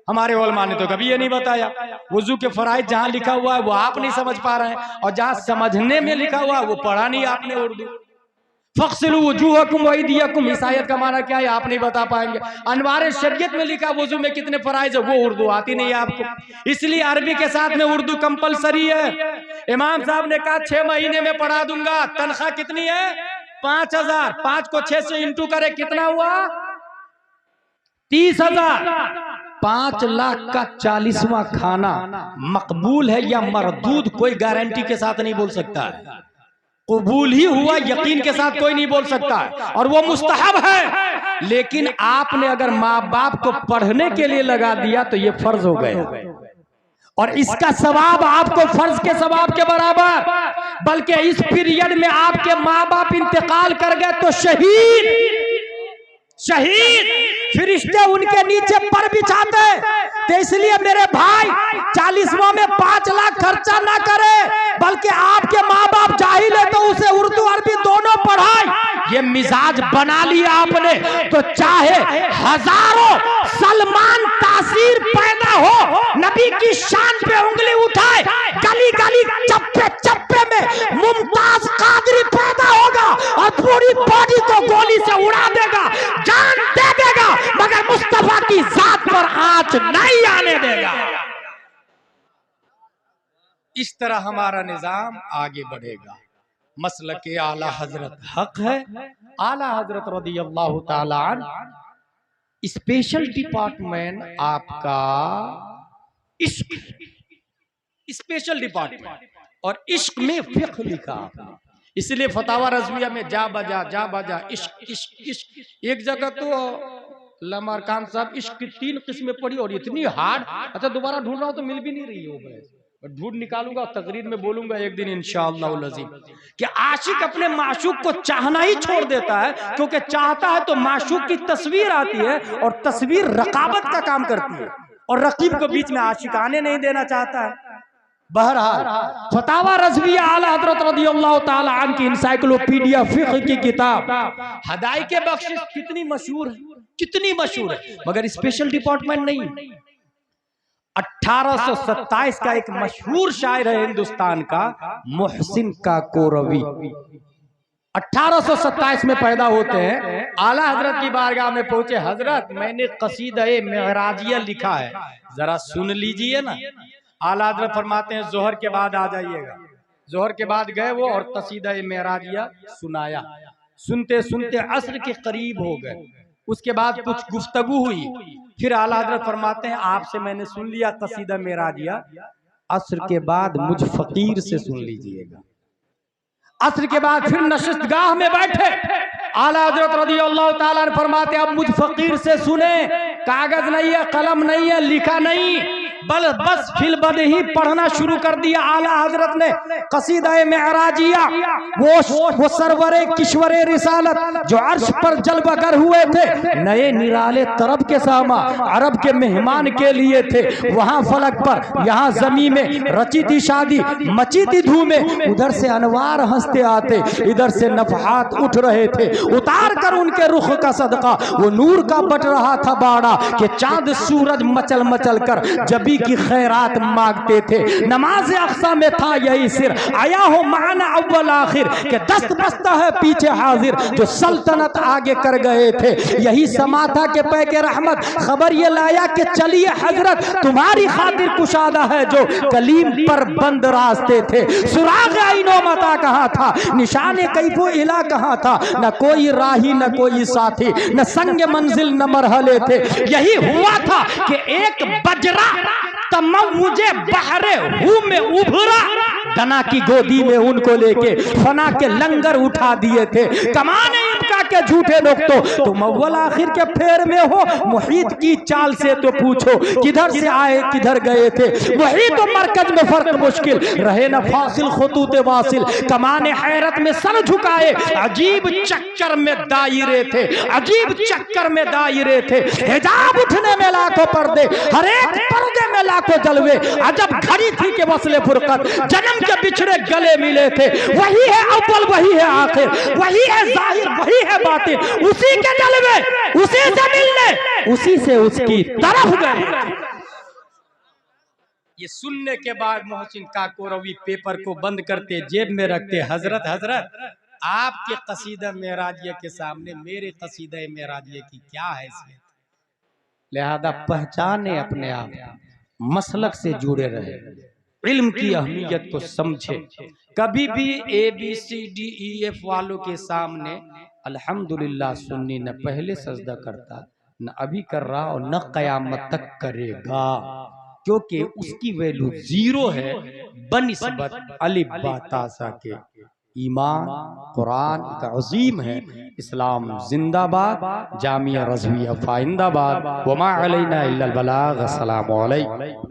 Speaker 2: हमारे उलमा ने तो कभी ये नहीं बताया। वुजू के फराइज जहाँ लिखा हुआ है वो आप नहीं समझ पा रहे हैं, और जहाँ समझने में लिखा हुआ है वो पढ़ा नहीं आपने उर्दू। फक्सिलू वजूहकुम व अयदियकुम, इस आयत का माना क्या है आप नहीं बता पाएंगे। अनवार शरीयत में लिखा वुजू में कितने फराइज है वो उर्दू आती नहीं है आपको, इसलिए अरबी के साथ में उर्दू कंपलसरी है। इमाम साहब ने कहा 6 महीने में पढ़ा दूंगा। तनख्वाह कितनी है? 5000। 5 को 6 से इंटू करे कितना हुआ? 30,000। 5 लाख का 40वां खाना मकबूल है या मरदूद कोई गारंटी के साथ नहीं बोल सकता है। कबूल ही हुआ यकीन के साथ कोई नहीं बोल सकता है, और वो मुस्तहब है। लेकिन आपने अगर माँ बाप को पढ़ने के लिए लगा दिया तो ये फर्ज हो गया, और इसका सवाब आपको फर्ज के सवाब के बराबर, बल्कि इस पीरियड में आपके माँ बाप इंतकाल कर गए तो शहीद फरिश्ते उनके नीचे पर बिछाते। तो इसलिए मेरे भाई 40वां में 5 लाख खर्चा ना करे, बल्कि आपके माँ बाप जाहिल है तो उसे उर्दू अरबी दोनों पढ़ाए। ये मिजाज बना लिया आपने तो चाहे हजारों सलमान तासीर पैदा हो, नबी की शान पे उंगली उठाए, गली गली चप्पे चप्पे में मुमताज कादरी पैदा होगा और पूरी बॉडी को गोली से उड़ा देगा, जान दे देगा, मगर मुस्तफा की जात पर आंच नहीं आने देगा। इस तरह हमारा निजाम आगे बढ़ेगा। मसलक आला हजरत हक है। आला हजरत रदियल्लाहु ताला अन्हु स्पेशल डिपार्टमेंट आपका इश्क, स्पेशल डिपार्टमेंट, और इश्क में फिक्र लिखा आपने। इसलिए फतावा रज़विया में जा बजा इश्क इश्क इश्क। एक जगह तो लमर खान साहब इश्क की 3 किस्में पढ़ी और इतनी हार्ड, अच्छा दोबारा ढूंढ रहा हूं तो मिल भी नहीं रही है, ढूंढ निकालूंगा, तकरीर में बोलूंगा एक दिन इंशाअल्लाह अज़ीम कि आशिक अपने माशूक को चाहना ही छोड़ देता है, क्योंकि चाहता है तो माशूक की तस्वीर आती है और तस्वीर रकाबत का काम करती है और रकीब को बीच में आशिक आने नहीं देना चाहता है। बहरहाल फतावा रज़विया आला हज़रत रज़ियल्लाहु ताला अन्हु की इंसाइक्लोपीडिया फिक़्ह की किताब हदायक़े बख्शिश कितनी मशहूर है, मगर स्पेशल डिपार्टमेंट नहीं। 1827 का एक मशहूर शायर है हिंदुस्तान का, मोहसिन काकोरवी। 1827 में पैदा होते हैं। आला हजरत की बारगाह में पहुंचे, हजरत मैंने कसीदा-ए मेराजिया लिखा है, जरा सुन लीजिए ना। आला हजरत फरमाते हैं जोहर के बाद आ जाइएगा। जोहर के बाद गए वो और कसीदा-ए मेराजिया सुनाया। सुनते सुनते असर के करीब हो गए। उसके बाद कुछ गुफ्तगू हुई, फिर आला हजरत फरमाते हैं आपसे मैंने सुन लिया कसीदा मेराजिया, असर के बाद मुझ फकीर से सुन लीजिएगा। असर के बाद फिर नशिस्तगाह में बैठे, आला हजरत रज़ियल्लाहु ताला अन्हु फरमाते अब मुझ फकीर से सुने, कागज नहीं है, कलम नहीं है, लिखा नहीं, बस फिलबद ही पढ़ना शुरू कर दिया। आला हजरत ने कसीदा-ए मेराजिया, वो सरवरे किश्वरे रिसालत जो अर्श पर जलवागर हुए थे, नए निराले तरब के सामा अरब के मेहमान के लिए थे। वहां फलक पर यहाँ जमी में रची थी शादी, मची थी धूमें, उधर से अनवार हंसते आते, इधर से नफहात उठ रहे थे। उतार कर उनके रुख का सदका वो नूर का बट रहा था बाड़ा, कि चांद सूरज मचल मचल कर जबी की खैरात मांगते थे। नमाज अक्सा में था यही सिर, आया हो माना अव्वल आखिर, के दस्त बस्ता है पीछे हाजिर, जो सल्तनत आगे कर गए थे। यही समा था के पैके रहमत खबर ये लाया कि चलिए हजरत तुम्हारी खातिर कुशादा है जो कलीम पर बंद रास्ते थे। सुराग आइनो मता कहाँ था, निशाने कैफो इला कहाँ था, न कोई राही न कोई साथी, न संग मंजिल न मरहले थे। यही हुआ था कि एक बजरा तमम मुझे बहरे हूँ में उभरा, दना की गोदी में उनको लेके फना के लंगर उठा दिए थे। कमाने इनका के झूठे लोग तो तुम अव्वल आखिर के फेर में हो, मुहीत की चाल से तो पूछो किधर से आए किधर गए थे। वही तो मरकज में फर्क मुश्किल रहे न फासिल खुतूते वासिल, कमाने हैरत में सर झुकाए, अजीब चक्कर में दायरे थे, अजीब चक्कर में दायरे थे। हिजाब उठने में लाखों पर्दे, हर एक पर्दे में लाखों जलवे, अजब घड़ी थी के वसले फुरकत, जन्म के बिछड़े गले मिले थे। वही है अव्वल वही है आखिर, वही है जाहिर वही है बातिन, उसी के जलवे उसी से मिलने उसी से उसकी तरफ गए। ये सुनने के बाद मोहसिन काकोरवी पेपर को बंद करते, जेब में रखते, हजरत आपके कसीदा मेराजिया के सामने मेरे कसीदा मेराजिया की क्या हैसियत, लिहाजा पहचाने अपने आप, मसलक से जुड़े रहे, इल्म की अहमियत को समझे। कभी भी ABCDEF वालों के सामने अल्हम्दुलिल्लाह सुन्नी न पहले सजदा करता, न अभी कर रहा और न क़यामत तक करेगा, क्योंकि उसकी वैल्यू 0 है बनिस्बत अलिफ बा ता सा के। ईमान कुरान का अजीम है, इस्लाम जिंदाबाद, जामिया रज़विया फाइंदाबाद, वमा अलैना इल्लल बलाग। अस्सलामु अलैकुम।